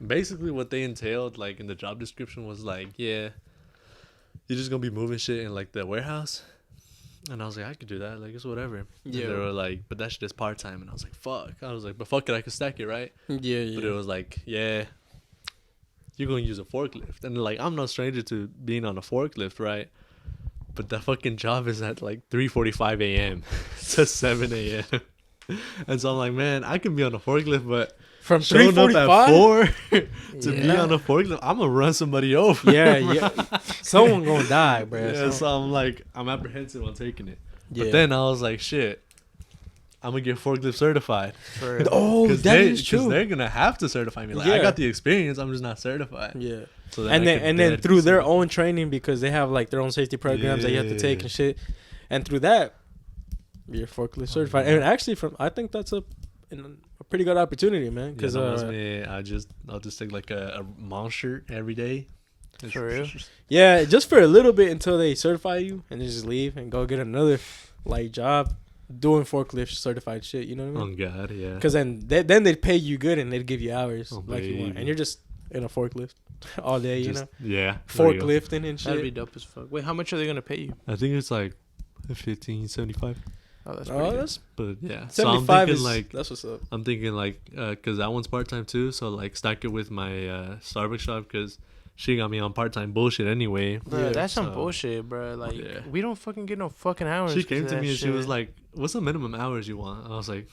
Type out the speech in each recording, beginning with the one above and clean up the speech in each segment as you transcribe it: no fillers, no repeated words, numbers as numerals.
basically what they entailed, like in the job description, was like, yeah, you're just gonna be moving shit in like the warehouse. And I was like, I could do that. Like, it's whatever. Yeah. And they were like, but that shit is part time. And I was like, fuck. I was like, but fuck it, I could stack it, right? Yeah. But it was like, yeah, you're gonna use a forklift. And like, I'm no stranger to being on a forklift, right? But that fucking job is at like 3:45 a.m. to 7 a.m. And so I'm like, man, I can be on a forklift, but from showing up at 4 to be on a forklift, I'm gonna run somebody over. Yeah. Someone gonna die, bro. Yeah, so I'm like, I'm apprehensive on taking it. Yeah. But then I was like, shit, I'm gonna get forklift certified. That is true. Because they're gonna have to certify me. Like, I got the experience, I'm just not certified. Yeah. So then through their own training, because they have like their own safety programs that you have to take and shit, and through that, you're forklift certified. And actually, I think that's a pretty good opportunity, man. Because I'll just take like a mom shirt every day. For real? Yeah, just for a little bit until they certify you, and then just leave and go get another like job doing forklift certified shit. You know what I mean? Oh God, yeah. Because then they'd pay you good and they'd give you hours like you want, baby. and you're just in a forklift all day. You know? Yeah. Forklifting and shit. That'd be dope as fuck. Wait, how much are they gonna pay you? I think it's like 15.75. Oh, that's pretty good. But yeah, 75 so I'm thinking is like that's what's up. I'm thinking like because that one's part time too, so like stack it with my Starbucks shop because she got me on part time bullshit anyway. Bro, that's some bullshit, bro. Like we don't fucking get no fucking hours. She came to me and she was like, "What's the minimum hours you want?" I was like,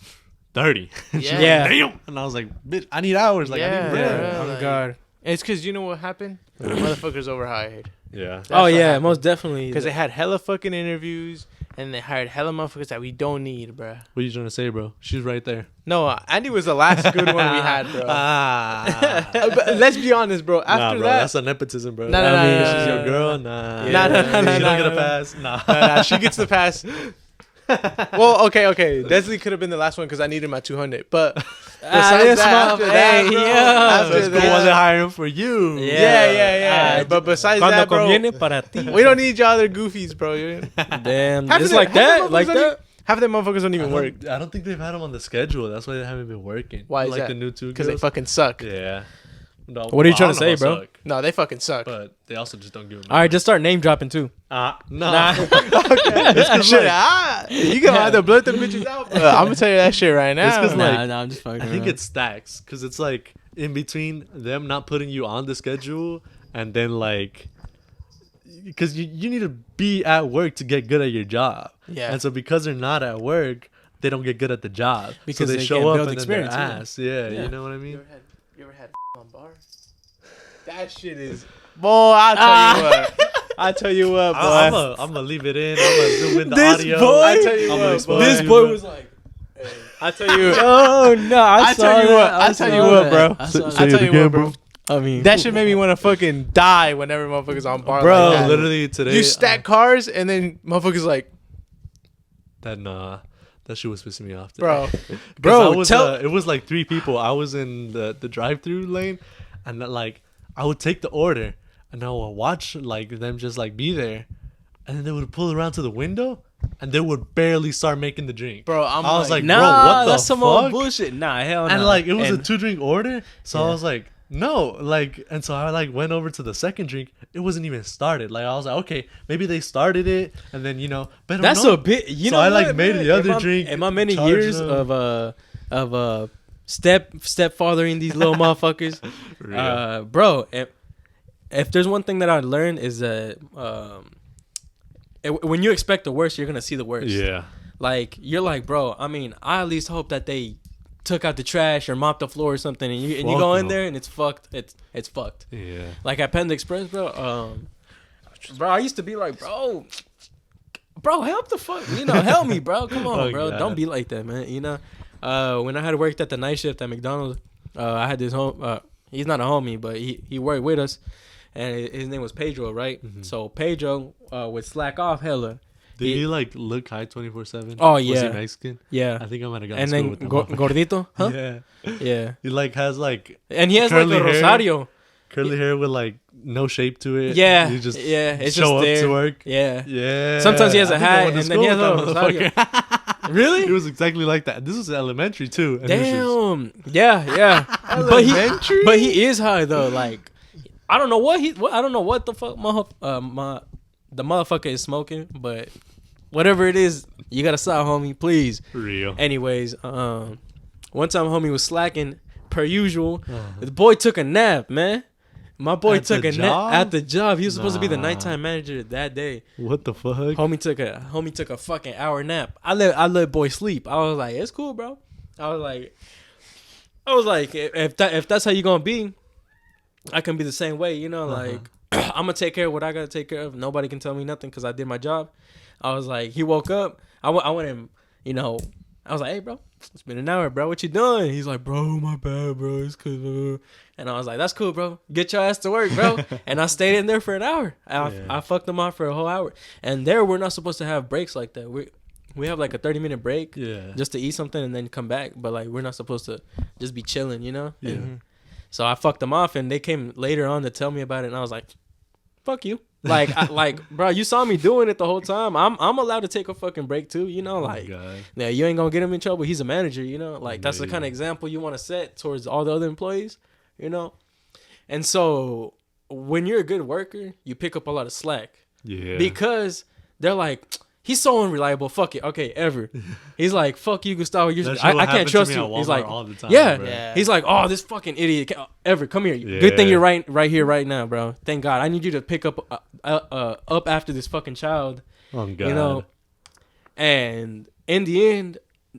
30. Yeah. Damn. And I was like, "Bitch, I need hours. Like, I need bread." Yeah, Oh like, God. It's because you know what happened? The motherfuckers overhired. Yeah. That's Oh what yeah, happened. most definitely. Because they had hella fucking interviews and they hired hella motherfuckers that we don't need, bro. What are you trying to say, bro? She's right there. No, Andy was the last good one we had, bro. But let's be honest, bro. After bro, that, that's a nepotism, bro. No, She's your girl. Nah. No, She don't get a pass. Nah, she gets the pass. Well, okay. Desley could have been the last one because I needed my 200. But besides that, after that, wasn't hiring for you. Yeah. But besides that, bro, para ti. we don't need y'all other goofies, bro. Damn, it's like that, like that. Half of them motherfuckers don't even work I don't think they've had them on the schedule. That's why they haven't been working. Why is like that? the new two because they girls. fucking suck. Yeah. No, What are you trying to I don't know say, bro? about suck, No, they fucking suck. but they also just don't give them. All right, just start name dropping too. No. Shit, you can either blurt them bitches out. But I'm gonna tell you that shit right now. It's 'cause, like, I'm just fucking. I think it stacks because it's like in between them not putting you on the schedule and then like because you need to be at work to get good at your job. Yeah. And so because they're not at work, they don't get good at the job Because so they show can't up build and then they're experience, ass. Yeah, Yeah. you know what I mean? You ever had on bar? That shit is. Boy, I'll tell you what, boy. I'm gonna leave it in. I'm gonna zoom in the This audio. boy- I tell you I'm gonna what, expose boy. This you, boy bro. was like, I tell you. oh no, I tell you what, I tell you what, bro. I tell you what, bro. I mean, That shit made me want to fucking die whenever motherfuckers on bar. Bro, like that. literally today You stack cars and then motherfuckers like, that shit was pissing me off today. bro. Bro, it was like 3 people. I was in the drive-through lane, and like I would take the order, and I would watch like them just like be there, and then they would pull around to the window, and they would barely start making the drink. Bro, I was like, nah, bro, what the that's some fuck? old bullshit. Nah, hell no. And like it was a And- 2-drink order, so Yeah. I was like, no, like, and so I like went over to the second drink. It wasn't even started. Like I was like, okay, maybe they started it, and then but That's no. a bit. You So know, I, like, what, made man? the other In my- drink, In my many charged years them. of stepfathering these little motherfuckers, Yeah. bro. If there's one thing that I learned is that when you expect the worst, you're gonna see the worst. Yeah. Like you're like, bro. I mean, I at least hope that they took out the trash or mopped the floor or something, and you go in there and it's fucked. It's fucked. Yeah. Like at Panda Express, bro. Bro, I used to be like, bro, help the fuck, help me, bro. Come on, Oh, bro. God. Don't be like that, man. When I had worked at the night shift at McDonald's, I had this he's not a homie, but he worked with us, and his name was Pedro, right? Mm-hmm. So Pedro would slack off hella. Did he like look high 24/7? Oh, Was yeah. he Mexican? Yeah. I think I might have gotten And school then with him. Gordito, huh? Yeah. Yeah. He like has like And he has like Curly a hair. Rosario. curly hair with like no shape to it. Yeah. You just yeah. It's show just up there. to work. Yeah. Yeah. Sometimes he has I a think I hat went to and then school he has with a that Rosario. motherfucker. Really? It was exactly like that. This was elementary too. And it was Damn. Yeah. Elementary? But he is high though. Like, I don't know I don't know what the fuck the motherfucker is smoking, but whatever it is, you gotta stop, homie, please. real. Anyways, one time homie was slacking per usual. The boy took a nap, man. My boy At took the a nap job? at the job. He was supposed to be the Nah. nighttime manager that day. What the fuck? Homie took a fucking hour nap. I let boy sleep. I was like, it's cool, bro. I was like, if that's how you gonna be, I can be the same way, you know. Like, I'm gonna take care of what I gotta take care of. Nobody can tell me nothing because I did my job. I was like, he woke up. I went and, you know, I was like, hey, bro, it's been an hour, bro. What you doing? He's like, bro, my bad, bro. It's cause, and I was like, that's cool, bro. Get your ass to work, bro. And I stayed in there for an hour. I fucked them off for a whole hour. And there, we're not supposed to have breaks like that. We have like a 30-minute break just to eat something and then come back. But like, we're not supposed to just be chilling, you know? Yeah. So I fucked them off, and they came later on to tell me about it, and I was like, fuck you. Like, bro, you saw me doing it the whole time. I'm allowed to take a fucking break too, you know? Like, yeah, you ain't gonna get him in trouble. He's a manager, you know? Like, that's the kind of example you want to set towards all the other employees, you know? And so when you're a good worker, you pick up a lot of slack. Yeah. Because they're like, he's so unreliable. Fuck it. Okay, ever. He's like, fuck you, Gustavo. I can't trust you. He's like, all the time, yeah. He's like, oh, this fucking idiot. Ever, come here. Yeah. Good thing you're right here, right now, bro. Thank God. I need you to pick up after this fucking child. Oh God. You know. And in the end,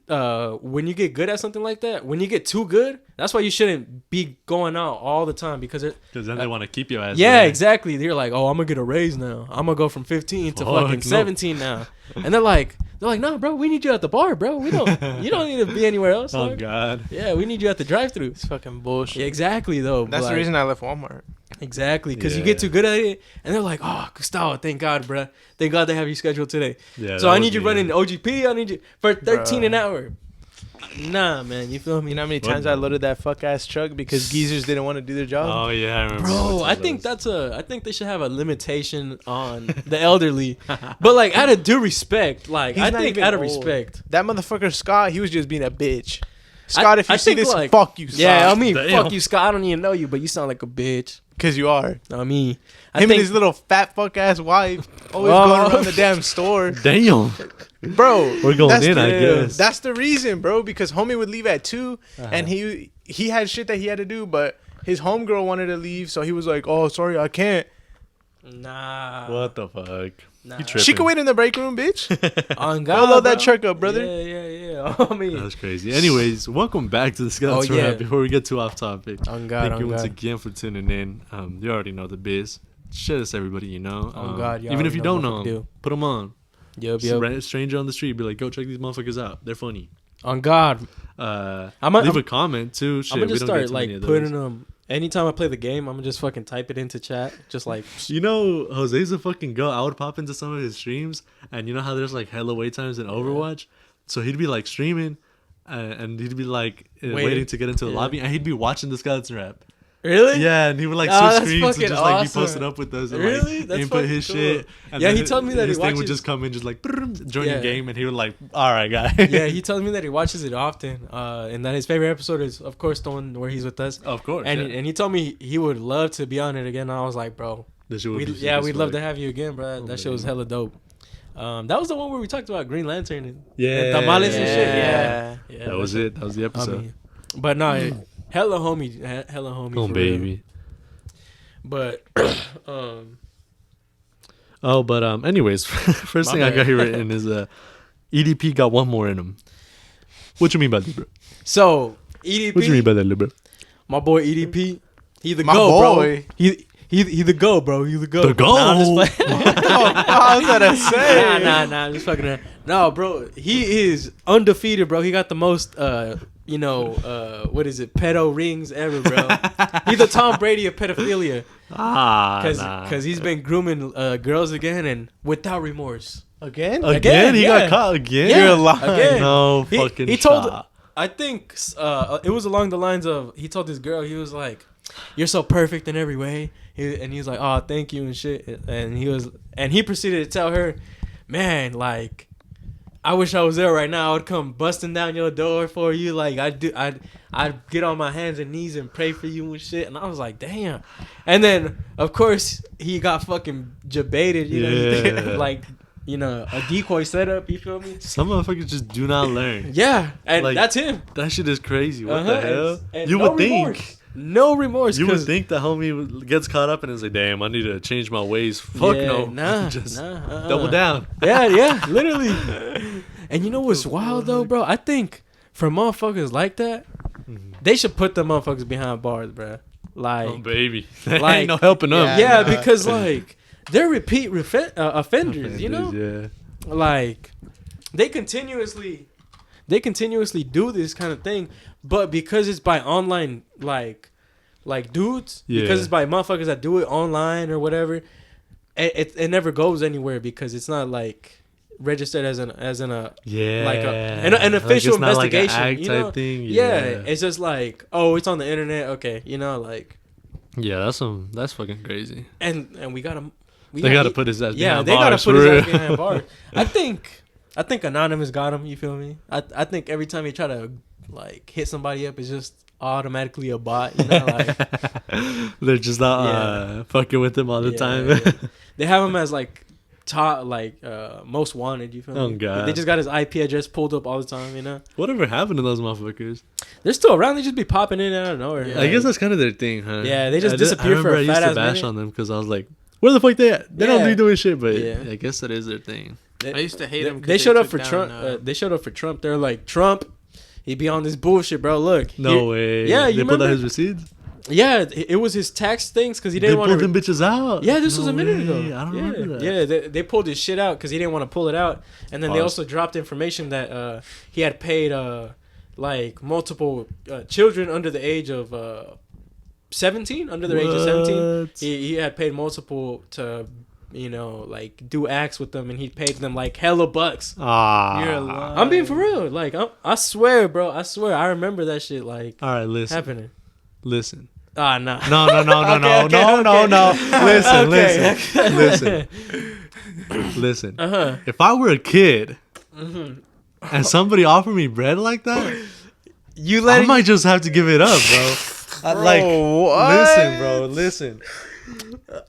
when you get good at something like that, when you get too good, that's why you shouldn't be going out all the time because then they want to keep your ass. yeah, there. exactly. They're like, oh, I'm gonna get a raise now. I'm gonna go from 15 to fucking 17 now. And they're like, no, bro, we need you at the bar, bro. You don't need to be anywhere else. Oh dog. God. Yeah, we need you at the drive-thru. It's fucking bullshit. Yeah, exactly though. That's but the reason I left Walmart. Exactly, because you Yeah. get too good at it, and they're like, "Oh, Gustavo, thank God, bro. Thank God they have you scheduled today. Yeah. So that I need would you be running it. OGP. I need you for 13 Bruh. an hour." Nah, man, you feel me? You know how many What? times I loaded that fuck ass truck because geezers didn't want to do their job? Oh yeah, I remember. Bro, I think I think they should have a limitation on the elderly, but like out of due respect, like He's I not think even out of old. respect. That motherfucker Scott, he was just being a bitch. Scott, if you I see think, this, like- fuck you, Scott. Yeah, I mean, Damn. fuck you, Scott. I don't even know you, but you sound like a bitch. Because you are. I mean, I Him think and his little fat fuck ass wife always Oh. going around the damn store. Damn. Bro, We're going that's in, I the- guess. That's the reason, bro, because homie would leave at 2 Uh-huh. and he had shit that he had to do, but his homegirl wanted to leave, so he was like, oh, sorry, I can't. nah. What the fuck? Nah. You tripping? She can wait in the break room, bitch. On Go load that bro. truck up, brother. Yeah. I mean, That was crazy. Anyways, welcome back to the Scouts Oh, yeah. Rap. Before we get too off topic, on God, thank you on once God. again for tuning in. You already know the biz. Share this, everybody you know. Oh, God, y'all even if already you know don't what know to them, do. put them on. Yep. Stranger on the street, be like, go check these motherfuckers out. They're funny. On God, Leave a comment too. Shit, I'm gonna we just don't get start too like many of putting those. them. Anytime I play the game, I'm gonna just fucking type it into chat. Just like, You know, Jose's a fucking go. I would pop into some of his streams, and you know how there's like hella wait times in Overwatch. So he'd be like streaming, and he'd be like waiting to get into the Yeah. lobby, and he'd be watching the Scouts rap. really? Yeah, and he would like Oh, switch that's screens and fucking just like be awesome. posting up with us and Really? like That's input fucking his cool. shit. And Yeah, then he told me that his he thing would watches- just come in, just like join Yeah. your game, and he would like, all right, guy. Yeah, he tells me that he watches it often, and that his favorite episode is, of course, the one where he's with us. Of course. And yeah. and he told me he would love to be on it again. And I was like, bro, That shit would be we'd super love to swag. have you again, bro. That shit was man. hella dope. That was the one where we talked about Green Lantern and Yeah, tamales and shit. Yeah. Yeah, That was it. That was the I episode. mean, but no, hella homie. Oh for real. baby. But Oh, but anyways, first My thing I bad. got here written is EDP got one more in him. What you mean by that, bro? so EDP, What you mean by that, bro? my boy EDP, he the My go, boy. bro. He the go, bro. He the go. The go? Nah, I'm just playing. I was gonna say. Nah. I'm just fucking around. No, bro. He is undefeated, bro. He got the most, what is it? Pedo rings ever, bro. He's the Tom Brady of pedophilia. Because he's been grooming girls again and without remorse. Again? Again, he yeah. got caught again. Yeah, You're lying. again. No He- fucking he told- shot. I think it was along the lines of, he told this girl, he was like, "You're so perfect in every way," and he was like, "Oh, thank you," and shit. And he proceeded to tell her, "Man, like, I wish I was there right now. I would come busting down your door for you. Like I'd get on my hands and knees and pray for you and shit. And I was like, damn. And then of course he got fucking jebaited. You know, like a decoy setup. You feel me? Some motherfuckers just do not learn. Yeah, and Like, that's him. That shit is crazy. What the hell? And You no would think. remorse. No remorse. You would think the homie gets caught up and is like, damn, I need to change my ways. Fuck no. Nah, Just nah. double down. Yeah, literally. And you know what's wild though, bro? I think for motherfuckers like that, they should put the motherfuckers behind bars, bro. Like, Oh, baby. like- Ain't no helping them. yeah, because like they're repeat offenders, you know? Yeah. Like they continuously do this kind of thing, but because it's by online like dudes, because Yeah. it's by motherfuckers that do it online or whatever, it never goes anywhere because it's not like registered as an Yeah. like an official it's not investigation, like an act you know? type thing. yeah, it's just like, oh, it's on the internet, okay, like, Yeah, that's fucking crazy. and we gotta They gotta put his ass yeah, behind they gotta bars, put for his real. ass behind bars. I think Anonymous got him. You feel me? I think every time he try to like hit somebody up, it's just automatically a bot. You know, like They're just not fucking with him all the time. yeah. They have him as like top, like most wanted. You feel me? Oh, God. They just got his IP address pulled up all the time. You know, Whatever happened to those motherfuckers? they're still around. They just be popping in out of nowhere. Yeah. I guess that's kind of their thing, huh? Yeah, they just I disappear for remember a I used fat to ass bash minute. on them because I was like, where the fuck they at? They don't Yeah. be doing shit, but Yeah. I guess that is their thing. I used to hate them. They showed up for Trump. They showed up for Trump. They're like, Trump, he be on this bullshit, bro. Look, No way. Yeah, they you pulled out remember? his receipts. Yeah, it was his tax things because he They didn't want pulled to. them bitches out. Yeah, this No was a minute way. ago. I don't yeah. remember that. Yeah, they pulled his shit out because he didn't want to pull it out, and then they Pause. also dropped information that he had paid like multiple children under the age of 17, under the age of 17. What? He had paid multiple to like do acts with them, and he paid them like hella bucks. Ah. You're alive. I'm being for real. Like I swear, bro. I swear. I remember that shit like All right, listen. happening. Listen. Ah, nah. No. Listen. Listen. If I were a kid and somebody offered me bread like that, You I might just have to give it up, bro. Like, what? listen.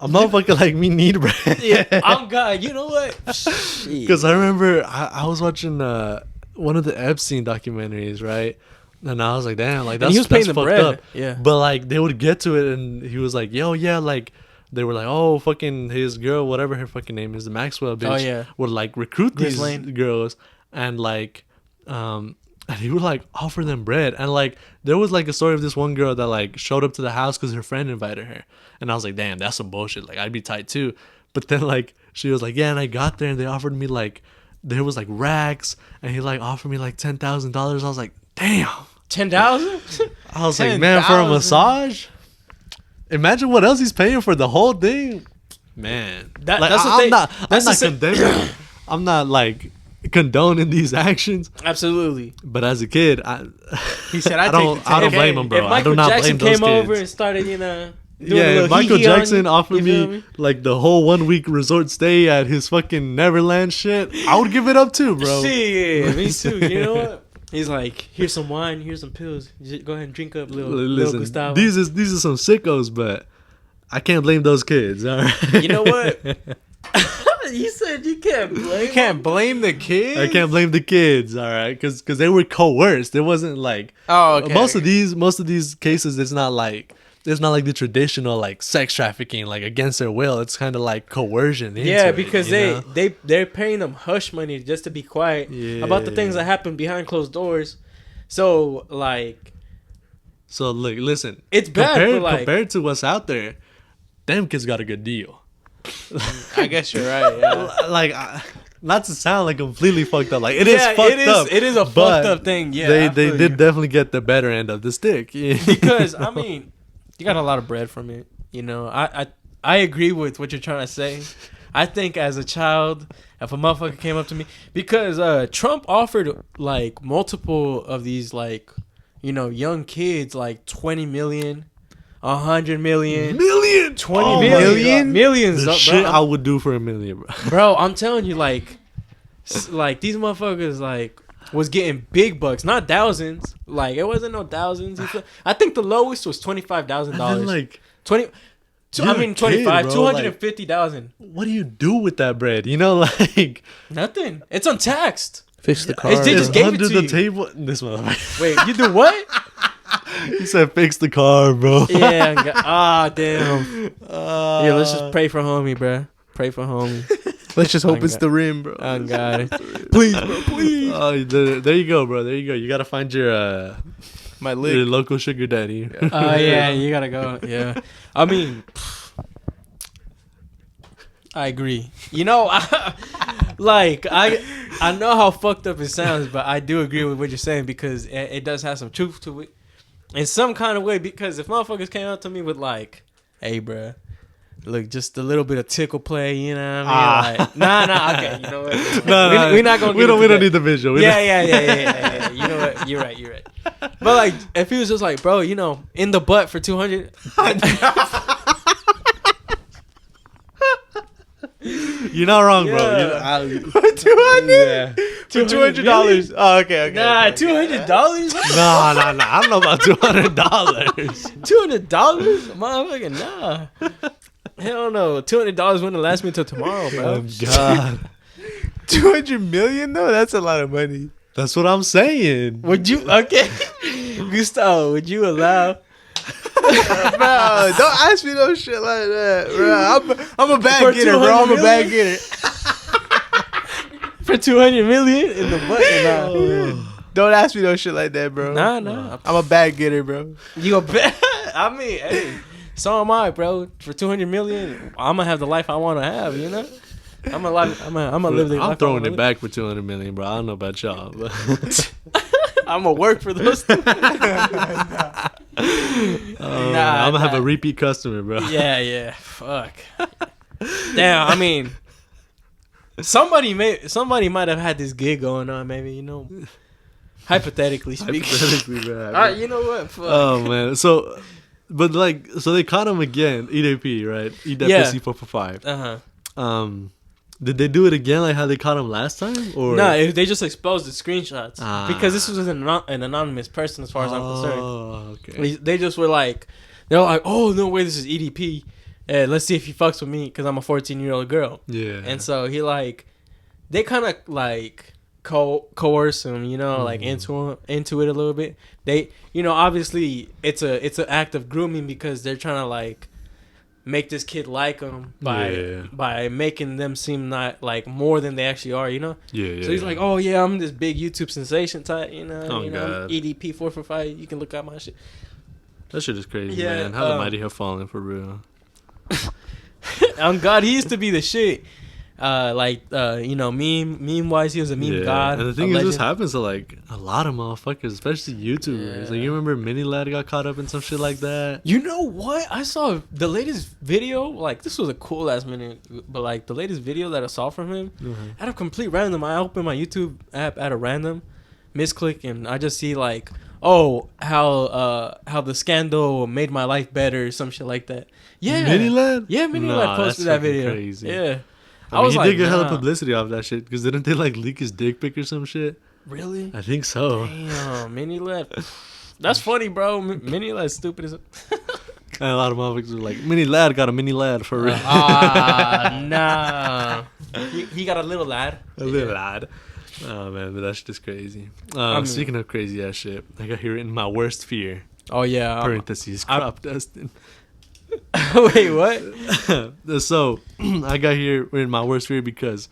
A motherfucker like me need bread. Yeah, I'm God. You know what? Because I remember I was watching one of the Epstein documentaries, right? And I was like, damn, like And that's, he was paying that's the fucked bread. up. Yeah. But like they would get to it, and he was like, yo, yeah, like they were like, oh, fucking his girl, whatever her fucking name is, the Maxwell bitch, Oh, yeah. would like recruit Grace these Lane. girls, and like, and he would like offer them bread, and like there was like a story of this one girl that like showed up to the house because her friend invited her, and I was like, damn, that's some bullshit. Like I'd be tight too. But then like she was like, yeah, and I got there and they offered me like there was like racks, and he like offered me like $10,000. I was like, damn. 10,000? I was like, man, for a 10,000? massage? Imagine what else he's paying for the whole thing. Man. That- Like, that's the I'm thing. not, That's the I'm not condemning. I'm not like condoning these actions. Absolutely. But as a kid, He said, I don't blame him, bro. If I Michael do not Jackson blame those came over kids. and started, doing a Yeah, little if Michael hee-hee on Jackson you, offered you feel me like the whole 1 week resort stay at his fucking Neverland shit, I would give it up too, bro. Shit, me too. You know what? He's like, here's some wine, here's some pills. Just go ahead and drink up, little Listen, Gustavo. these are some sickos, but I can't blame those kids. All right. You know what? You said you can't blame. You can't blame the kids. I can't blame the kids, all right, because they were coerced. It wasn't like Oh, okay. most of these cases. It's not like the traditional like sex trafficking, like against their will. It's kind of like coercion. into Yeah, it, because you know? they're paying them hush money just to be quiet about the things that happen behind closed doors. So like, So look, listen, it's bad, but like, compared to what's out there, them kids got a good deal. I guess you're right. Yeah. Like, not to sound like completely fucked up, like it is fucked up. It is a but fucked up thing. Yeah, they I they feel did you. definitely get the better end of the stick. Because I mean, you got a lot of bread from it. You know, I agree with what you're trying to say. I think as a child, if a motherfucker came up to me, because Trump offered like multiple of these like, young kids like 20 million, 100 million, 20 Oh my million, God. millions. The bro. shit I would do for $1 million, bro. Bro, I'm telling you, like, Like these motherfuckers like was getting big bucks, not thousands. Like it wasn't no thousands. I think the lowest was $25,000. Like 20. You're I mean a kid, 25, bro. 250,000. what do you do with that bread? You know, like Nothing. It's untaxed. Fix the car. It's they just gave it under to the you. table. This motherfucker. Wait, you do what? He said, "Fix the car, bro." Yeah. Damn. Yeah, let's just pray for homie, bro. Pray for homie. Let's just hope it's the rim, bro. Oh God. Please, bro. Please. Oh, there you go, bro. There you go. You gotta find your My your leg. local sugar daddy. Oh yeah, you gotta go. Yeah. I mean, I agree. You know, I know how fucked up it sounds, but I do agree with what you're saying because it does have some truth to it in some kind of way. Because if motherfuckers came out to me with like, "Hey, bruh, look, just a little bit of tickle play," you know what I mean? Like, nah, okay, you know what? We're not gonna. We don't need the visual. Yeah. You know what? You're right. But like, if he was just like, bro, you know, in the butt for 200. You're not wrong, bro. Yeah. 200. Yeah. For $200. Oh, okay. Nah, $200. Nah. I don't know about $200. $200, motherfucker. Nah. Hell no. $200 wouldn't last me till tomorrow, bro. Oh God, 200 million though. That's a lot of money. that's what I'm saying. Would you? Okay, Gustavo, would you allow? Bro, don't ask me no shit like that, bro. I'm a bad For getter, bro. I'm a 200 bad million? getter. For 200 million in the butt? Nah. Don't ask me no shit like that, bro. Nah. I'm a bad getter, bro. You a bet? I mean, hey, so am I, bro. For 200 million, I'm gonna have the life I want to have. You know, I'm gonna live the life. I'm throwing I wanna it back for 200 million, bro. I don't know about y'all, but I'm gonna work for those. I'm gonna have a repeat customer, bro. Yeah. Fuck. Damn. I mean, somebody might have had this gig going on. Maybe, you know, hypothetically speaking. Hypothetically, bro. All right, you know what? Fuck. Oh man, so they caught him again, EDP, right? EDP Yeah. C4 for 5. Uh-huh. Did they do it again like how they caught him last time? Or No, they just exposed the screenshots Ah. because this was an anonymous person, as far as I'm concerned. Oh, okay. They just were like, they're like, oh no way, this is EDP. Let's see if he fucks with me because I'm a 14-year-old girl. Yeah. And so he like, they kind of like coerce him, you know, like into it a little bit. They, you know, obviously it's an act of grooming because they're trying to like make this kid like them by making them seem not like more than they actually are, you know. Yeah. So he's like, oh yeah, I'm this big YouTube sensation type, you know. Oh, you know, God. EDP 445. You can look at my shit. That shit is crazy, Yeah, man. How the mighty have fallen for real. On God, he used to be the shit. You know, meme wise, he was a meme god. And the thing a is, this legend. happens to like a lot of motherfuckers, especially YouTubers. Yeah. Like you remember Mini Lad got caught up in some shit like that. You know what? I saw the latest video. Like, this was a cool ass minute, but like the latest video that I saw from him, out of complete random, I opened my YouTube app at a random, misclick, and I just see like, oh, how the scandal made my life better, or some shit like that. Yeah, Mini Lad? Yeah, Mini Nah, Lad posted that's that video. fucking crazy. Yeah, I mean, he did get hella nah. publicity off that shit because didn't they like leak his dick pic or some shit? Really? I think so. Damn, Mini Lad. That's funny, bro. Mini Lad's stupid as. And a lot of motherfuckers were like, Mini Lad got a Mini Lad for real. Nah. He got a little lad. A little lad. Oh man, but that shit is crazy. mean- Speaking of crazy ass shit, I got here in my worst fear. Oh yeah. Parentheses, crop dusting. Wait, what? So I got here in my worst fear because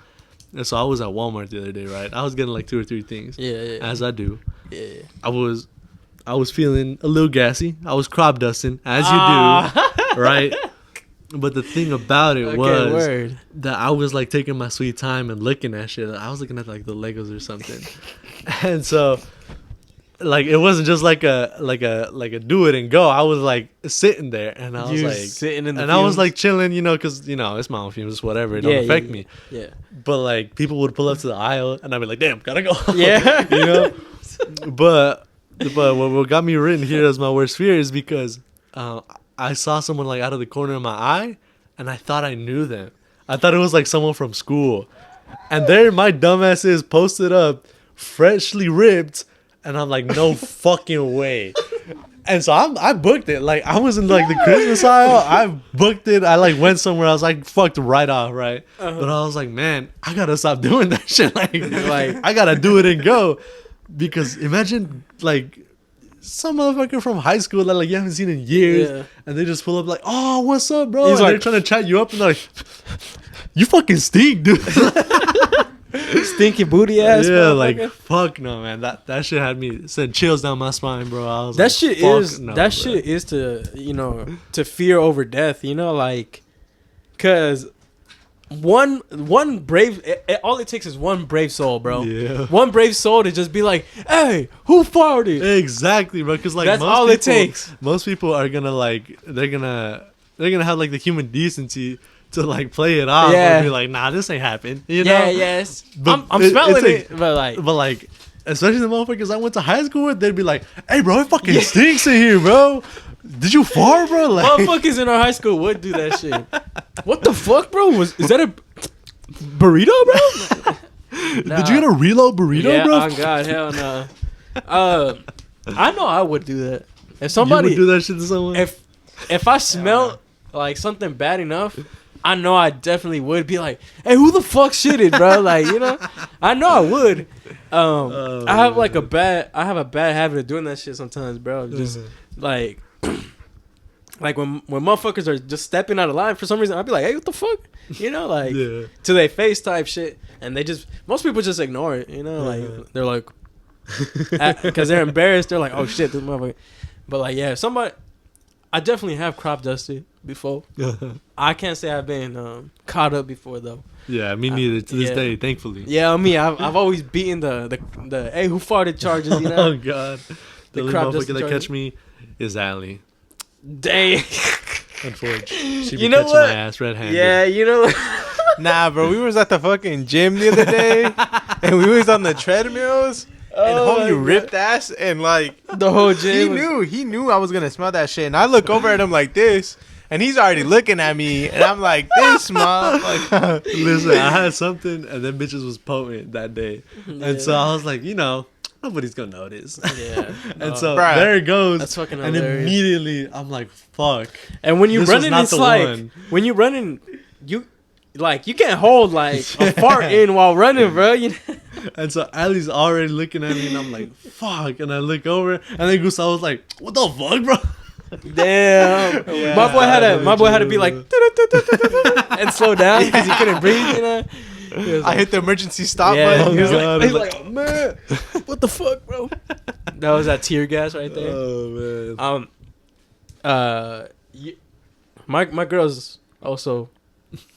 so I was at Walmart the other day, right? I was getting like 2 or 3 things. Yeah. As I do. Yeah. I was feeling a little gassy. I was crop dusting, as you do, right? But the thing about it was that I was like taking my sweet time and looking at shit. I was looking at like the Legos or something, and so like it wasn't just like a do it and go. I was like sitting there, and I was like sitting in the and I was like chilling, you know, because you know it's my own fumes, whatever. It don't affect me. Yeah. But like people would pull up to the aisle, and I'd be like, damn, gotta go. Yeah. You know. But what got me written here as my worst fear is because I saw someone like out of the corner of my eye, and I thought I knew them. I thought it was like someone from school, And there my dumbass is posted up, freshly ripped, and I'm like, no fucking way. And so I booked it. Like, I was in like the Christmas aisle. I booked it. I like went somewhere else. I fucked right off, right? But I was like, man, I gotta stop doing that shit. Like I gotta do it and go. Because imagine like some motherfucker from high school that like you haven't seen in years, and they just pull up like, oh, what's up, bro? And like, they're trying to chat you up, and they're like, you fucking stink, dude. Stinky booty ass. Yeah, like fuck no, man. That shit had me sent chills down my spine, bro. I was that like, shit is no, that bro. Shit is to to fear over death. Like, cause one brave. All it takes is one brave soul, bro. Yeah. One brave soul to just be like, hey, who farted? Exactly, bro. Cause like that's all it takes. Most people are gonna like they're gonna have like the human decency to like play it off and be like, nah, this ain't happened. You know? Yes. But I'm smelling it, but like, especially the motherfuckers I went to high school with, they'd be like, hey, bro, it fucking stinks in here, bro. Did you fart, bro? Like, motherfuckers in our high school would do that shit. What the fuck, bro? Is that a burrito, bro? Nah. Did you get a reload burrito, bro? Oh God, hell no. I know I would do that. If somebody you would do that shit to someone, if I smelled like something bad enough, I know I definitely would be like, hey, who the fuck shitted, bro? Like, I know I would. I have like a bad habit of doing that shit sometimes, bro. Just like when motherfuckers are just stepping out of line for some reason, I'd be like, hey, what the fuck? Like to their face type shit, and most people just ignore it, like they're like, because they're embarrassed, they're like, oh shit, this motherfucker. But like, yeah, I definitely have crop dusted before. I can't say I've been caught up before though. Yeah, me neither to this day, thankfully. Yeah, I've always beaten the hey, who farted charges, Oh God, the only motherfucker that catch me is Allie. Dang. Unfortunately, she be catching my ass red-handed. Yeah, Nah, bro, we was at the fucking gym the other day, and we was on the treadmills. And homie ripped ass, and like the whole gym. He knew I was gonna smell that shit. And I look over at him like this, and he's already looking at me, and I'm like, this motherfucker. Listen, I had something, and then bitches was potent that day, and so I was like, nobody's gonna notice. Yeah. And so there it goes. That's fucking and hilarious. Immediately I'm like, fuck. And when you running, it's like when you running, you can't hold like a fart in while running, bro. And so Allie's already looking at me, and I'm like, fuck. And I look over, and then Gustavo was like, what the fuck, bro? Damn. Yeah. My boy had to be like and slow down because he couldn't breathe. I hit the emergency stop button. He's like, oh, man, what the fuck, bro? That was that tear gas right there. Oh man. My girl's also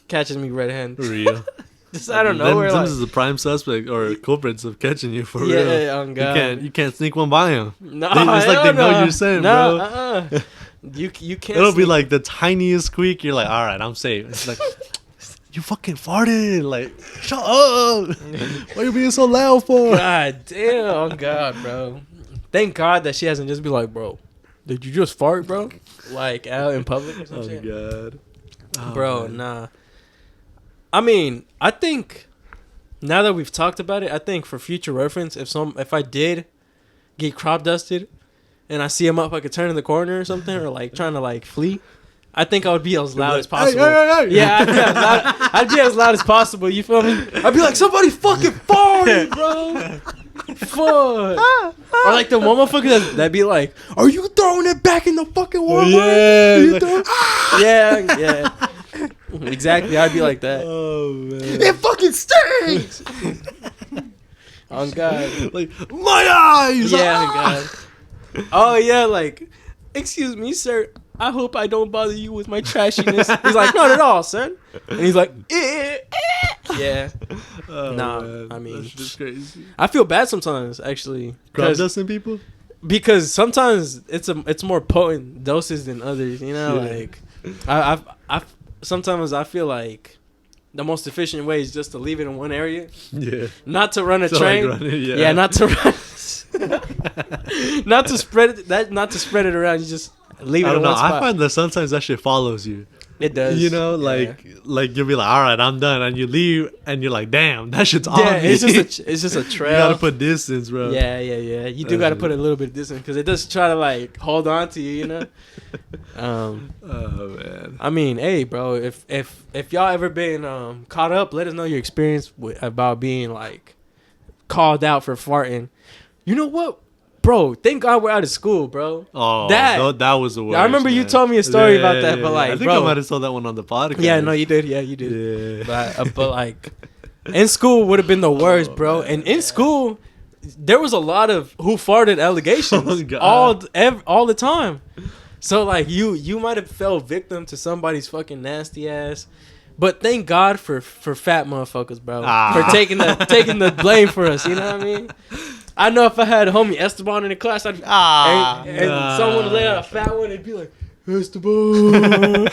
catches me red-handed. Real. Just I don't know. This is the prime suspect or culprits of catching you for real. Yeah, on God. You can't sneak one by them. No, it's like they know you're saying, bro. You can't. It'll be like the tiniest squeak. You're like, all right, I'm safe. It's like, you fucking farted. Like, shut up. Why are you being so loud for? God damn. Oh God, bro. Thank God that she hasn't just be like, bro, did you just fart, bro? Like out in public or something. Oh God. Oh, bro, man. nah. I mean, I think now that we've talked about it, I think for future reference, if I did get crop dusted and I see a motherfucker turn in the corner or something or like trying to like flee, I think I would be as loud as possible. Hey. Yeah, I'd be as loud as possible. You feel me? I'd be like, somebody fucking farted, bro. Fuck. Or like the one motherfucker that'd be like, are you throwing it back in the fucking water? Yeah. Exactly, I'd be like that. Oh man, it fucking stinks. On God, like my eyes. Yeah, God. Oh yeah, like, excuse me, sir. I hope I don't bother you with my trashiness. He's like, not at all, son. And he's like, yeah. Oh, nah, man. I mean, that's just crazy. I feel bad sometimes, actually. Crop dusting people? Because sometimes it's more potent doses than others. Like I sometimes I feel like the most efficient way is just to leave it in one area. Yeah. Not to run a train. Like run it, yeah, not to run. Not to spread it. Not to spread it around. You just leave it in one spot. I find that sometimes that shit follows you. It does. You know, like you'll be like, all right, I'm done, and you leave, and you're like, damn, that shit's on me. it's just a trail. You gotta put distance, bro. Yeah. You do gotta put a little bit of distance because it does try to like hold on to you, you know. Oh man. I mean, hey, bro, if y'all ever been caught up, let us know your experience about being like called out for farting. You know what, bro? Thank God we're out of school, bro. Oh, that was the worst. I remember you told me a story about that, but like, I think bro, I might have told that one on the podcast. Yeah, no, you did. Yeah, you did. Yeah. But like, in school would have been the worst, bro. Man. And in school, there was a lot of who farted allegations Oh, God. all the time. So like, you might have fell victim to somebody's fucking nasty ass. But thank God for fat motherfuckers, bro, for taking the blame for us. You know what I mean? I know if I had homie Esteban in the class, and someone lay out a fat one, it'd be like, Esteban.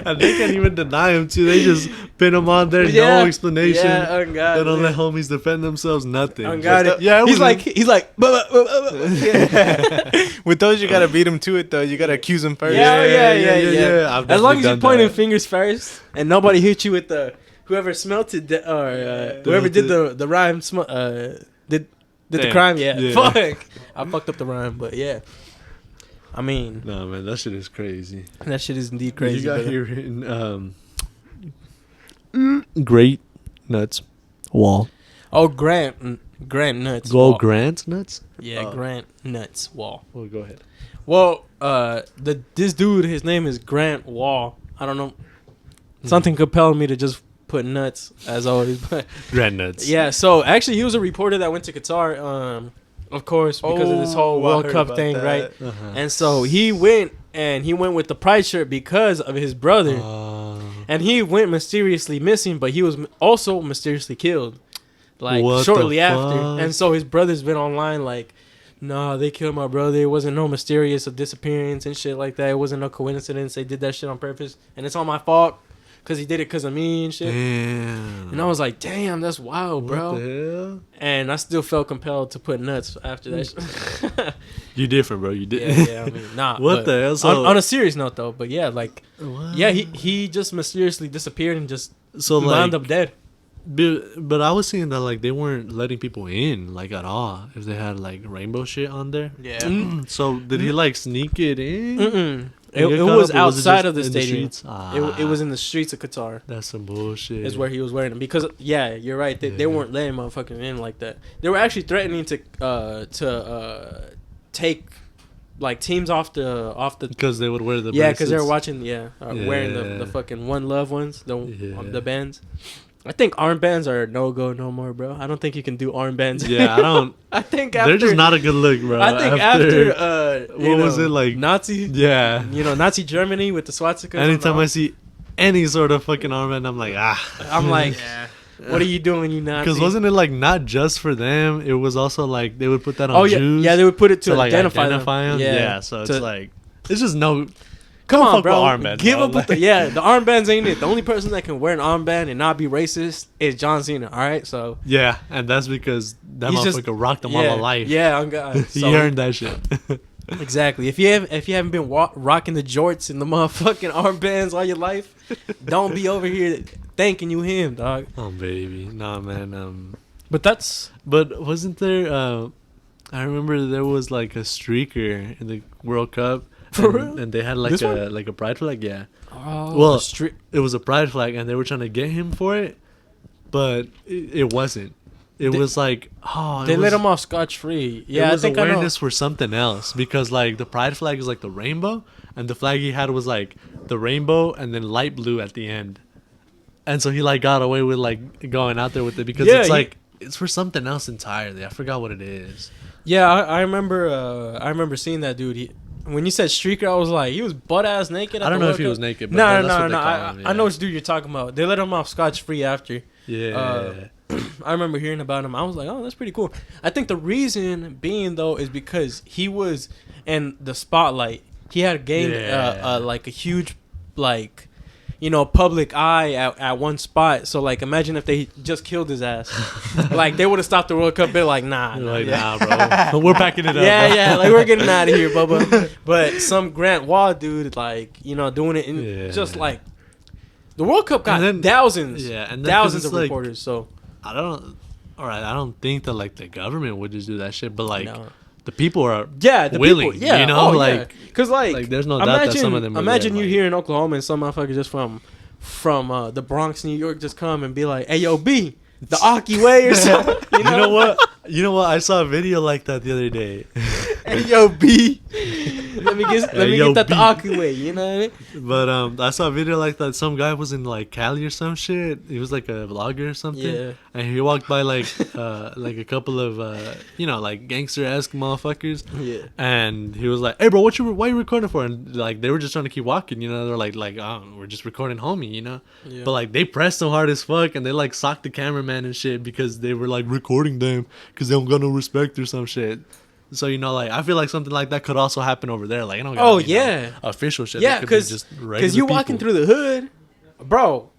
And they can't even deny him too. They just pin him on there, no explanation. Yeah, on God, they don't man. let homies defend themselves, nothing. On God, Yeah, he's like, With those, you gotta beat him to it though. You gotta accuse him first. Yeah. I've As long as definitely you're done pointing that. fingers first, and nobody hit you with the whoever smelt it or whoever did the rhyme did the Damn. crime. Yeah, Yeah. fuck, I fucked up the rhyme, but yeah. I mean, No, man, that shit is crazy. that shit is indeed crazy. You got brother. here written, great nuts wall. Oh, Grant Nuts. Go Wall. Grant nuts. Yeah, Oh. Grant Nuts Wall. Well, go ahead. Well, this dude, his name is Grant Wall. I don't know. Something compelled me to just put nuts as always, but Grant nuts. yeah. So actually, he was a reporter that went to Qatar, of course, because of this whole World Cup thing, right? Uh-huh. And so he went with the pride shirt because of his brother, and he went mysteriously missing, but he was also mysteriously killed, like What shortly the after. fuck? And so his brother's been online like, nah, they killed my brother. It wasn't no mysterious disappearance and shit like that. It wasn't no coincidence. They did that shit on purpose, and it's all my fault because he did it because of me and shit. Damn. And I was like, damn, that's wild, bro. What the hell? And I still felt compelled to put nuts after that shit. You different, bro. You did. Yeah, I mean, nah. What but the hell? So, on a serious note, though, but yeah, like, what? yeah, he just mysteriously disappeared and just So wound like, up dead. but I was seeing that like they weren't letting people in like at all if they had like rainbow shit on there. Yeah. So did he like sneak it in? Mm-mm. It And get caught was up, or was it outside just of the in stadium. streets? It was in the streets of Qatar. That's some bullshit. Is where he was wearing them because yeah, you're right. They weren't letting motherfuckking in like that. They were actually threatening to take like teams off the because they would wear the yeah, because they were bracelets. watching wearing the fucking One Love ones, the Yeah. bands. I think armbands are no go no more, bro. I don't think you can do armbands. Yeah, I don't. I think after, They're just not a good look, bro. I think after what was it like? Nazi, Yeah. Nazi Germany with the swastika. Anytime I see any sort of fucking armband, I'm like, I'm like, what are you doing, you Nazi? Because wasn't it like not just for them? It was also like they would put that on Jews. yeah, they would put it to like identify them. them. Yeah, so it's like it's just no. Come don't on, fuck bro. with armbands, Give bro. up with the the armbands ain't it. The only person that can wear an armband and not be racist is John Cena. All right, so Yeah, and that's because that He's motherfucker just- rocked them all of life. Yeah, on God. He So, earned that shit. exactly. If you haven't been rocking the jorts and the motherfucking armbands all your life, don't be over here thanking you him, dog. Oh baby, nah, man. But that's But wasn't there? I remember there was like a streaker in the World Cup. For and, real? And they had like This a pride flag. Yeah, well, it was a pride flag, and they were trying to get him for it, but it wasn't. It was like they let him off scotch free. Yeah, it was I think awareness for something else because like the pride flag is like the rainbow, and the flag he had was like the rainbow and then light blue at the end, and so he like got away with like going out there with it because it's like it's for something else entirely. I forgot what it is. Yeah, I remember seeing that dude. When you said streaker, I was like, he was butt ass naked. I don't know if he was naked. But No. that's what they call him, I know which dude you're talking about. They let him off scotch free after. Yeah. I remember hearing about him. I was like, oh, that's pretty cool. I think the reason being though is because he was in the spotlight. He had gained like a huge like. public eye at one spot. So like, imagine if they just killed his ass. Like they would have stopped the World Cup. They're like, nah, bro. We're packing it up. Yeah, like we're getting out of here, Bubba. But some Grant Wahl dude, like doing it in just like the World Cup got thousands of like, reporters. So I don't think that like the government would just do that shit, but like. The people are willing, people, because like there's no doubt that some of them. Imagine you here in Oklahoma and some motherfucker just from the Bronx, New York, just come and be like, "Hey, yo, B, the Aki way or something." You know what? You know what? I saw a video like that the other day. Hey, yo, B. Let me get that the Aki way. You know what I mean? But I saw a video like that. Some guy was in like Cali or some shit. He was like a vlogger or something. Yeah. And he walked by like a couple of like gangster-esque motherfuckers. Yeah. And he was like, "Hey, bro, why you recording for?" And like they were just trying to keep walking. They're like, "Oh, we're just recording, homie." Yeah. But like they pressed him hard as fuck, and they like socked the cameraman and shit because they were like recording them because they don't got no respect or some shit. So like I feel like something like that could also happen over there. Like I don't. Official shit. Yeah, because you walking through the hood, bro.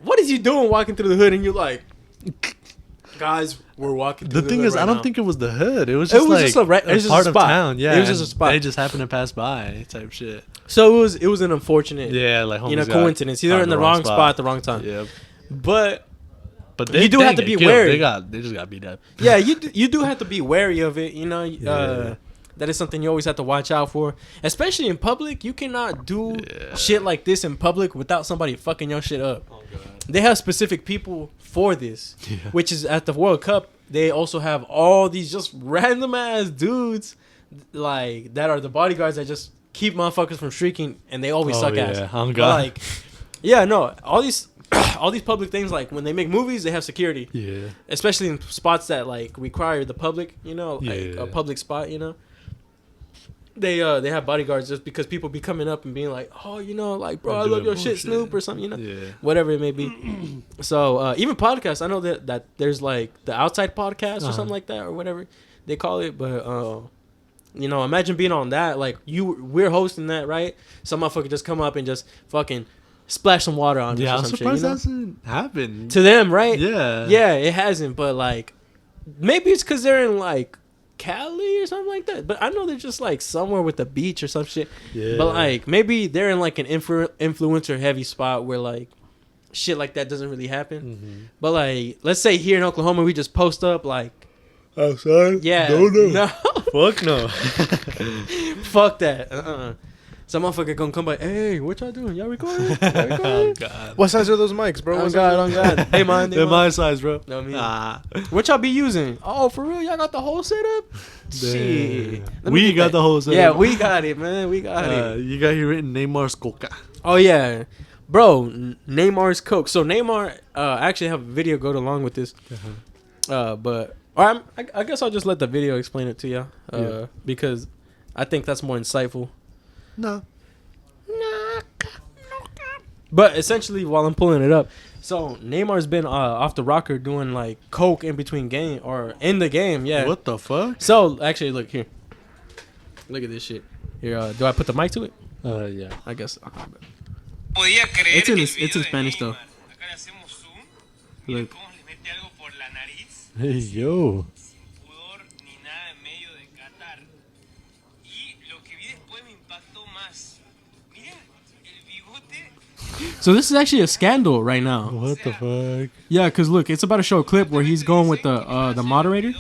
What is you doing walking through the hood and you're like, guys, we're walking through the thing hood is, right I don't now. think it was the hood. It was just a part of town. Yeah, it was just a spot. They just happened to pass by type shit. So it was an unfortunate, like coincidence. Either in the wrong spot at the wrong time. Yeah, but they, you do have to be wary. They just got beat up. Yeah, you do have to be wary of it. That is something you always have to watch out for, especially in public. You cannot do shit like this in public without somebody fucking your shit up. Oh, God. They have specific people for this, which is at the World Cup. They also have all these just random ass dudes like that are the bodyguards that just keep motherfuckers from shrieking, and they always suck ass. Oh, God. Like, all these public things, like when they make movies, they have security. Yeah. Especially in spots that like require the public, a public spot, They have bodyguards just because people be coming up and being like, "Oh, like, bro, I love your shit, Snoop," or something, whatever it may be. So even podcasts, I know that there's like the outside podcast or something like that or whatever they call it. But imagine being on that, like we're hosting that, right? Some motherfucker just come up and just fucking splash some water on us. Yeah, or I'm some surprised shit, that hasn't happened to them, right? Yeah, it hasn't. But like, maybe it's because they're in like Cali or something like that, but I know they're just like somewhere with the beach or some shit. Yeah. But like maybe they're in like an influencer heavy spot where like shit like that doesn't really happen. Mm-hmm. But like, let's say here in Oklahoma, we just post up like outside. Yeah, no. Fuck no. Fuck that. Some motherfucker gonna come by. Hey, what y'all doing? Y'all recording? Oh, God. What size are those mics, bro? Oh God. Hey, man. They're my size, bro. No, me. What y'all be using? Oh, for real? Y'all got the whole setup? Shit. We got the whole setup. Yeah, we got it, man. We got it. You got here written Neymar's Coca. Oh, yeah. Bro, Neymar's Coke. So, Neymar, I actually have a video go along with this. But I guess I'll just let the video explain it to y'all. Because I think that's more insightful. No. But essentially, while I'm pulling it up, so Neymar's been off the rocker doing like coke in between game or in the game. Yeah. What the fuck? So actually, look here. Look at this shit. Here, do I put the mic to it? Yeah. I guess. It's in Spanish though. Look. Hey yo. So this is actually a scandal right now. What the fuck? Yeah, cause look, it's about to show a clip where he's going with the moderator.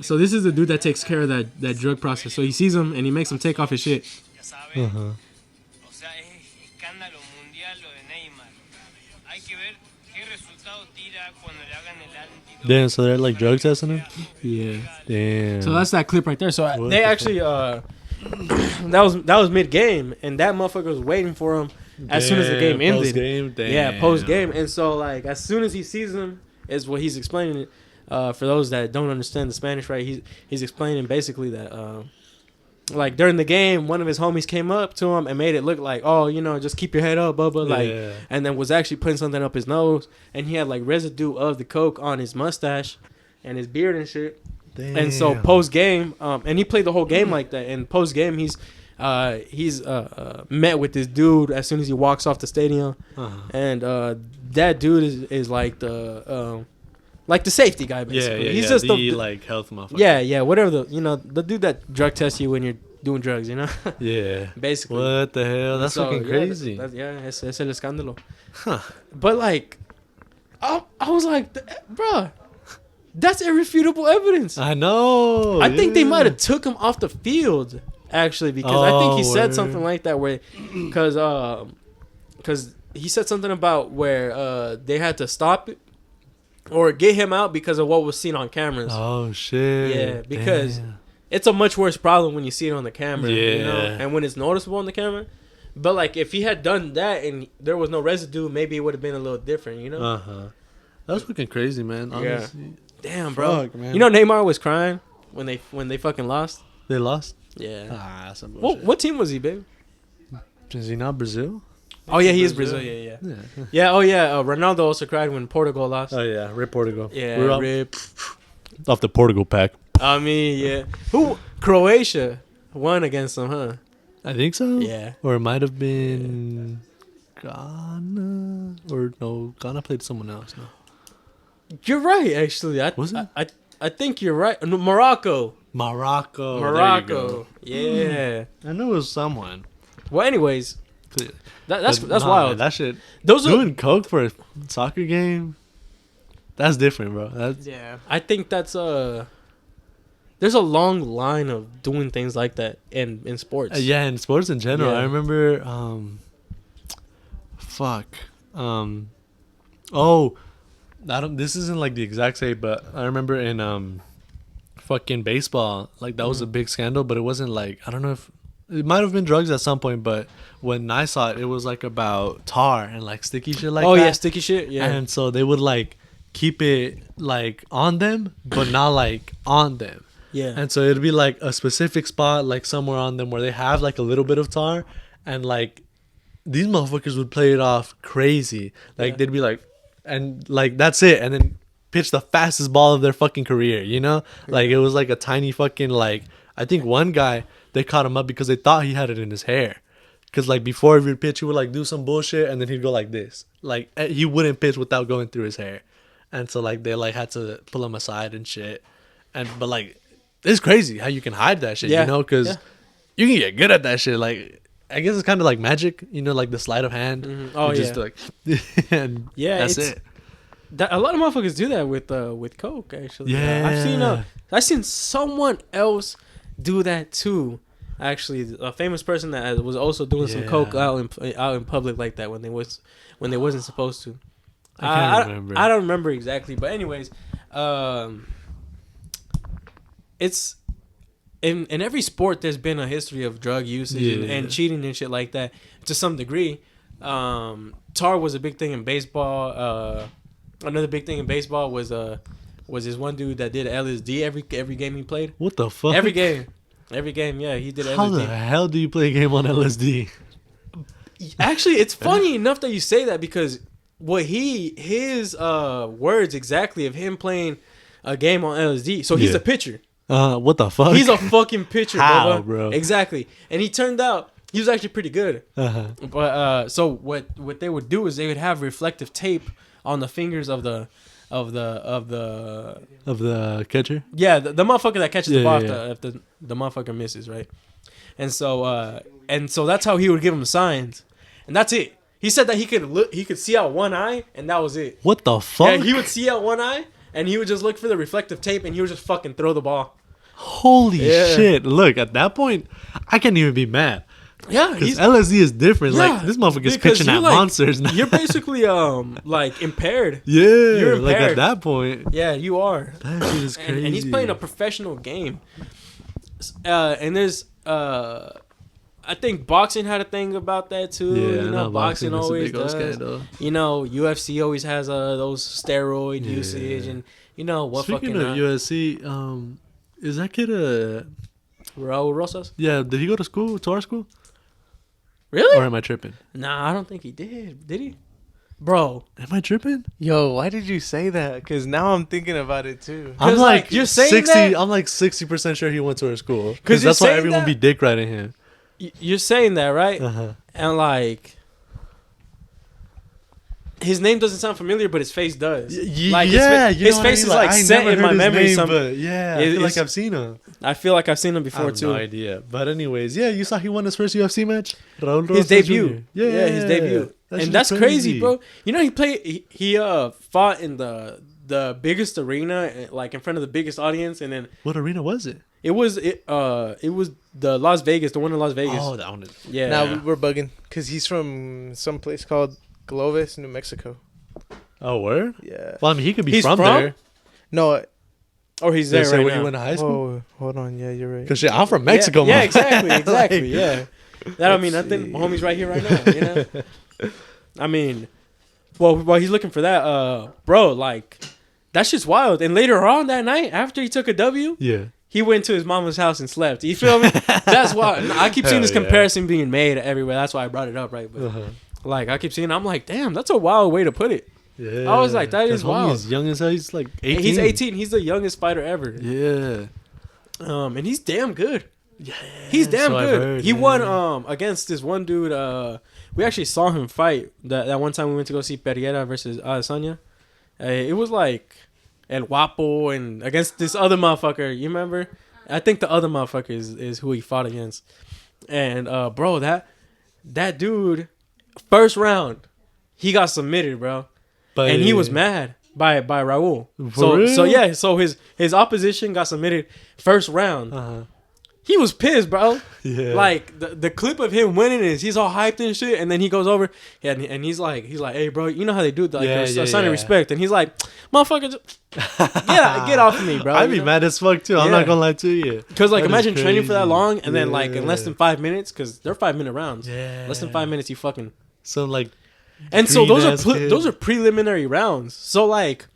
So this is the dude that takes care of that drug process. So he sees him and he makes him take off his shit. Damn, so they're like drug testing him? Yeah. Damn. So that's that clip right there. So they actually that was mid game, and that motherfucker was waiting for him as soon as the game ended. Post-game? Damn. Yeah, post game. And so like as soon as he sees him, is what he's explaining it. For those that don't understand the Spanish, right? He's explaining basically that like during the game, one of his homies came up to him and made it look like, oh, just keep your head up, Bubba, like, and then was actually putting something up his nose, and he had like residue of the coke on his mustache and his beard and shit. Damn. And so post game, and he played the whole game like that. And post game, he's met with this dude as soon as he walks off the stadium, and that dude is like the safety guy basically. Yeah, he's just the like health motherfucker. Yeah, whatever the dude that drug tests you when you're doing drugs, Yeah. basically. What the hell? That's fucking crazy. Es el escándalo. Huh. But like, I was like, bruh, that's irrefutable evidence. I know. I think they might have took him off the field actually, because I think he said something like that where, because he said something about where they had to stop it or get him out because of what was seen on cameras. Oh shit. Yeah, because it's a much worse problem when you see it on the camera. Yeah. And when it's noticeable on the camera. But like, if he had done that and there was no residue, maybe it would have been a little different. That's fucking crazy, man. Honestly. Damn, bro. Fuck, man. Neymar was crying when they fucking lost. They lost. Yeah. That's some bullshit. What team was he, babe? Is he not Brazil? Oh yeah, he is Brazil. Yeah. Yeah. Oh yeah. Ronaldo also cried when Portugal lost. Oh yeah, rip Portugal. Yeah. We're Rip. off the Portugal pack. I mean, yeah. Croatia won against them, huh? I think so. Yeah. Or it might have been Ghana. Or no, Ghana played someone else. No. You're right, actually. Was it? I think you're right. No, Morocco. Morocco. Yeah. I knew it was someone. Well, anyways, that's Nah, wild. That shit. Those are. Doing coke for a soccer game. That's different, bro. That's Yeah. I think that's There's a long line of doing things like that in sports. yeah, in sports in general. Yeah. I remember. Oh, I don't. This isn't like the exact same, but I remember in fucking baseball, like that was a big scandal, but it wasn't like, I don't know if it might have been drugs at some point, but when I saw it, it was like about tar and like sticky shit like that. Oh yeah, sticky shit. Yeah. And so they would like keep it like on them, but not like on them. Yeah. And so it'd be like a specific spot, like somewhere on them where they have like a little bit of tar, and like these motherfuckers would play it off crazy. Like they'd be like, and like that's it, and then pitch the fastest ball of their fucking career, Like it was like a tiny fucking, like, I think one guy, they caught him up because they thought he had it in his hair. Because like before every pitch, he would like do some bullshit and then he'd go like this. Like he wouldn't pitch without going through his hair. And so like they like had to pull him aside and shit. But like, it's crazy how you can hide that shit, because you can get good at that shit. Like, I guess it's kind of like magic, like the sleight of hand. Mm-hmm. Oh, just like, and that's it. A lot of motherfuckers do that with coke. Actually, Yeah. I've seen someone else do that too. Actually, a famous person that was also doing some coke out in public like that when they wasn't supposed to. I can't remember. I don't remember exactly, but anyways, it's in every sport. There's been a history of drug usage and cheating and shit like that to some degree. Tar was a big thing in baseball. Another big thing in baseball was this one dude that did LSD every game he played. What the fuck? Every game, yeah, he did LSD. How the hell do you play a game on LSD? Actually, it's funny enough that you say that, because his words exactly of him playing a game on LSD. So he's a pitcher. What the fuck? He's a fucking pitcher, How, Bubba. bro? Exactly. And he turned out he was actually pretty good. But so what they would do is they would have reflective tape on the fingers of the catcher. Yeah, the motherfucker that catches the ball yeah. if the motherfucker misses, right? And so that's how he would give him signs, and that's it. He said that he could see out one eye, and that was it. What the fuck? Yeah, he would see out one eye, and he would just look for the reflective tape, and he would just fucking throw the ball. Holy shit! Look, at that point, I can't even be mad. Yeah, because LSD is different. Yeah, like this motherfucker's pitching at monsters now. You're basically like impaired. Yeah, you're impaired. like at that point. Yeah, you are. That shit is crazy. And he's playing a professional game. And there's I think boxing had a thing about that too. Yeah, boxing always does. Scandal. UFC always has those steroid usage, and what. Speaking fucking of UFC, is that kid Raul Rosas? Yeah, did he go to our school? Really? Or am I tripping? Nah, I don't think he did. Did he? bro. Am I tripping? Yo, why did you say that? Because now I'm thinking about it too. I'm like you're saying 60. that- I'm like 60% sure he went to her school. 'Cause Because you're that's why saying everyone that- be dick riding him. You're saying that, right? Uh-huh. And like, his name doesn't sound familiar, but his face does. Like, yeah, his face is like I set never in heard my his memory. name, but yeah, I feel like it's- I've seen him. I feel like I've seen him I before have too. no idea. But anyways, yeah, you saw he won his first UFC match. Raul His Rosas debut. Jr. Yeah, His debut. That shit And is that's crazy, bro. You know, he played. He fought in the biggest arena, like in front of the biggest audience, and then What arena was it? it was the Las Vegas, the one in Las Vegas. Oh, that one is. Yeah. Now we're bugging because he's from some place called Gloves, New Mexico. Oh, where? Yeah. Well, I mean, he could be He's from from? there. No. Or he's They there say right where now. you went to high school. Oh, hold on. Yeah, you're right. Cause shit, I'm from Mexico, Yeah, man. exactly. Yeah. That don't mean Let's nothing. see. My homie's right here, right now. You know. I mean, well, while he's looking for that, bro, like that shit's wild. And later on that night, after he took a W, Yeah. he went to his mama's house and slept. You feel me? That's why I keep seeing Hell this yeah. comparison being made everywhere. That's why I brought it up, right? But Uh-huh. like I keep seeing, I'm like, damn, that's a wild way to put it. Yeah. I was like, that is 'Cause homie wild. is young as hell. He's like 18. And he's 18. He's the youngest fighter ever. Yeah. And he's damn good. Yeah, he's damn so I've good. heard, He man. won against this one dude. We actually saw him fight that one time we went to go see Pereira versus Adesanya. It was like El Guapo and against this other motherfucker. You remember? I think the other motherfucker is who he fought against. And bro, that dude, first round, he got submitted, bro, But and he was mad by Raul. For real? So yeah, so his opposition got submitted first round. Uh-huh. He was pissed, bro. Yeah. Like the clip of him winning is he's all hyped and shit, and then he goes over and he's like, hey, bro, you know how they do like Yeah, a sign yeah. of respect, and he's like, motherfucker, get off of me, bro. I'd you be know? mad as fuck too. I'm Yeah. not gonna lie to you. Cause like That is imagine training for that crazy. long and then like in less Yeah. than 5 minutes, cause they're 5-minute rounds. Yeah. Less than 5 minutes, you fucking. So like, And so green-ass kid. those are preliminary rounds. So like,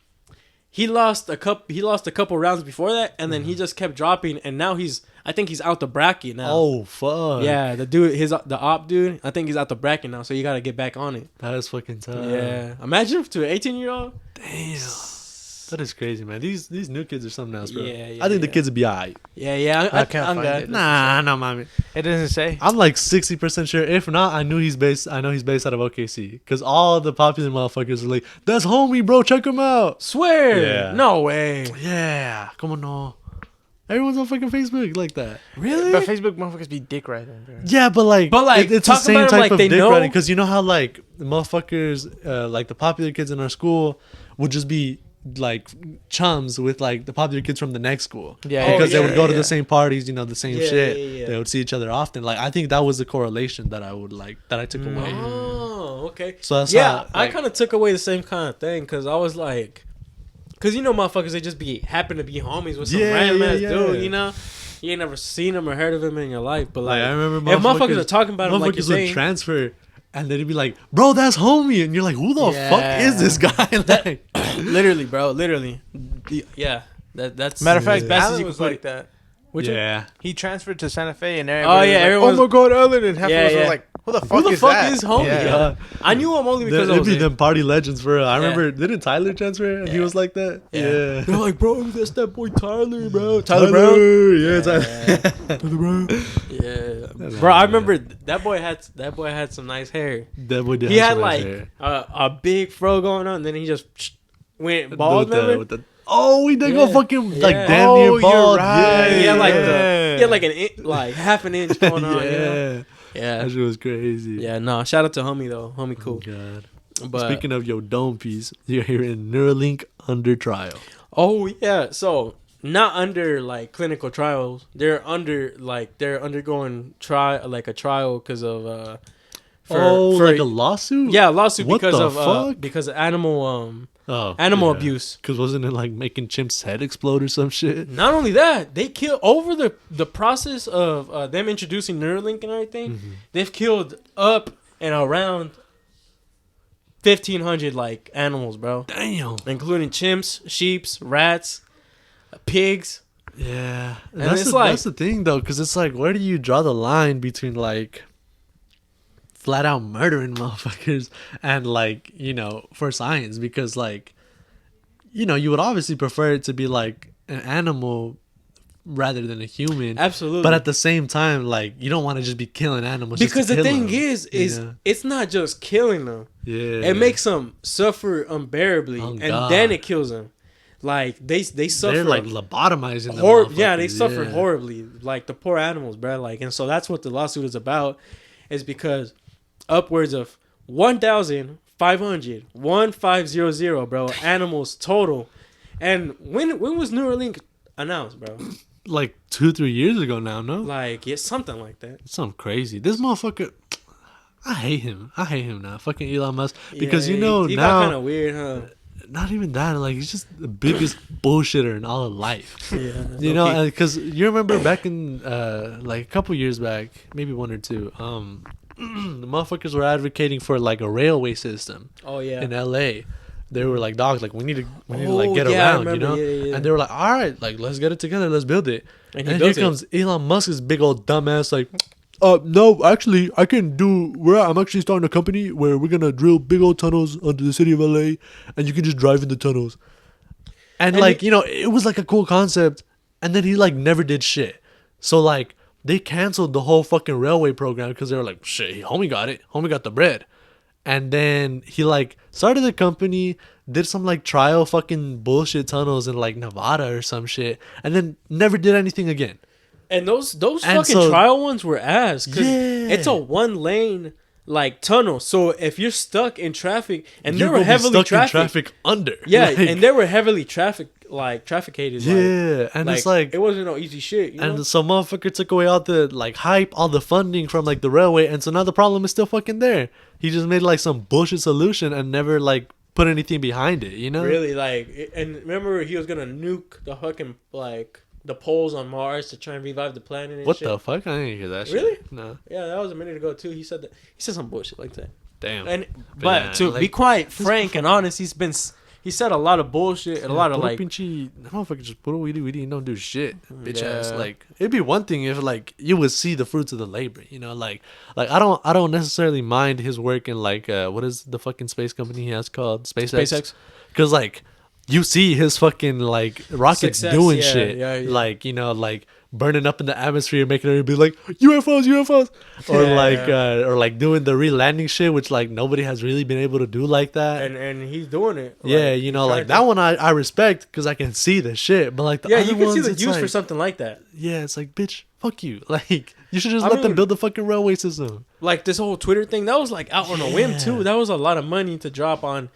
he lost a couple rounds before that, and then he just kept dropping, and now I think he's out the bracket now. oh fuck. Yeah, the dude, the op dude, I think he's out the bracket now, so you gotta get back on it. That is fucking tough. Yeah, imagine to an 18-year-old. Damn. That is crazy, man. These new kids are something else, bro. Yeah, I think the yeah. kids would be alright. Yeah, I can't I'm find good. it. Nah, no, mommy. It doesn't say. I'm like 60% sure. If not, I know he's based out of OKC. Because all the popular motherfuckers are like, that's homie, bro. Check him out. Swear, Yeah. no way. Yeah. Come on, no. Everyone's on fucking Facebook like that. Really? But Facebook motherfuckers be dick riding. Bro. Yeah, but like, it's the talk same about 'em type like of they dick know. riding. Because you know how like the motherfuckers, like the popular kids in our school, would just be like chums with like the popular kids from the next school. Yeah, because yeah, they would go to yeah. the same parties, you know, the same Yeah, shit. yeah. They would see each other often. Like I think that was the correlation that I took away. Oh, okay. So that's yeah, how, I like- kind of took away the same kind of thing because I was like, because you know, motherfuckers, they just happen to be homies with some Yeah, random yeah, ass yeah. dude, you know. You ain't never seen him or heard of him in your life, but like, Like I remember if motherfuckers are talking about him like you're motherfuckers would saying, transfer and they'd be like, bro, that's homie. And you're like, who the Yeah. fuck is this guy? Like, literally, bro, literally, yeah, that's Matter of fact, as best as Alan you was could put like it. that. Which one? yeah. He transferred to Santa Fe, and Oh, yeah, everyone was like, everyone's- oh my god, Alan, and half Yeah, of us yeah. were like, who the fuck Who the is fuck that? is homie? Yeah. Yeah. I knew him only because I It'd was be there. them party legends for real. I Yeah. remember, didn't Tyler transfer? And he Yeah. was like that? Yeah. Yeah. They're like, bro, that's that boy Tyler, bro. Tyler Brown. Yeah, Tyler. Tyler Brown. Yeah, That's bro. I right, remember that boy had some nice hair. That boy did He have had some nice like hair. a big fro going on, and then he just went bald. With the- Remember? with the- oh, we did go Yeah. fucking like Yeah. damn Oh, near you're bald. right. He had like Yeah. he had like like half an inch going on. yeah. You know? Yeah, That shit was crazy. yeah. No, shout out to homie though. Homie, cool. Oh, God. But Speaking of your dome piece, you're hearing Neuralink under trial. oh yeah, so not under like clinical trials. They're undergoing a trial because of like a lawsuit? yeah, lawsuit What because the of fuck? because of animal Oh, animal yeah. abuse. Because wasn't it like making Chimp's head explode or some shit? Not only that, they kill over the process of them introducing Neuralink and everything. Mm-hmm. They've killed up and around 1,500 like animals, bro, Damn. including chimps, sheeps, rats, pigs. Yeah. And That's it's the, like- that's the thing though, because it's like, where do you draw the line between like flat out murdering motherfuckers, and like, for science, because like, you would obviously prefer it to be like an animal rather than a human. Absolutely. But at the same time, like, you don't want to just be killing animals. Because just to the kill thing them, it's not just killing them. Yeah. It makes them suffer unbearably, Oh, and God. then it kills them. Like they suffer. They're like lobotomizing them. Yeah, they suffer horribly. Like the poor animals, bro. Like, and so that's what the lawsuit is about, is because upwards of 1,500, bro, animals total. And when was Neuralink announced, bro? Like 2-3 years ago now, no? Like, yeah, something like that. It's something crazy. This motherfucker, I hate him. I hate him now. Fucking Elon Musk. Because he now, got kind of weird, huh? not even that. Like, he's just the biggest bullshitter in all of life. Yeah, because you remember back in like a couple years back, maybe 1 or 2, the motherfuckers were advocating for like a railway system. Oh yeah. In LA. They were like, dogs, like we need to like Oh, get yeah, I around, remember. Yeah. And they were like, all right, like let's get it together, let's build it. And here comes Elon Musk's big old dumbass, like, no, actually, I can do. I'm actually starting a company where we're gonna drill big old tunnels under the city of LA, and you can just drive in the tunnels. And like, it was like a cool concept, and then he like never did shit. So like, they canceled the whole fucking railway program because they were like, shit, homie got it, homie got the bread. And then he like started the company, did some like trial fucking bullshit tunnels in like Nevada or some shit, and then never did anything again. And those fucking trial ones were ass, because it's a 1-lane like tunnel. So if you're stuck in traffic, and they were heavily traffic under, and they were heavily trafficated. And it's like it wasn't no easy shit. And some motherfucker took away all the like hype, all the funding from like the railway, and so now the problem is still fucking there. He just made like some bullshit solution and never like put anything behind it, Really, like, and remember he was gonna nuke the fucking like the poles on Mars to try and revive the planet. And what shit. the fuck? I didn't hear that. Really? Shit. No. Yeah, that was a minute ago too. He said some bullshit like that. Damn. But to be quite frank and honest, he said a lot of bullshit and a lot of like. Motherfucker just put we don't do shit, bitch ass. Like, it'd be one thing if like you would see the fruits of the labor, like I don't necessarily mind his work in like what is the fucking space company he has called SpaceX, because like you see his fucking like rockets doing shit, like like burning up in the atmosphere, making everybody be like UFOs, or like doing the re-landing shit, which like nobody has really been able to do like that. And he's doing it. Like that one I respect because I can see the shit, but like the other you can ones, see the it's use like, for something like that. Yeah, it's like, bitch, fuck you. Like, you should just let them build the fucking railway system. Like this whole Twitter thing, that was like out on a whim too. That was a lot of money to drop on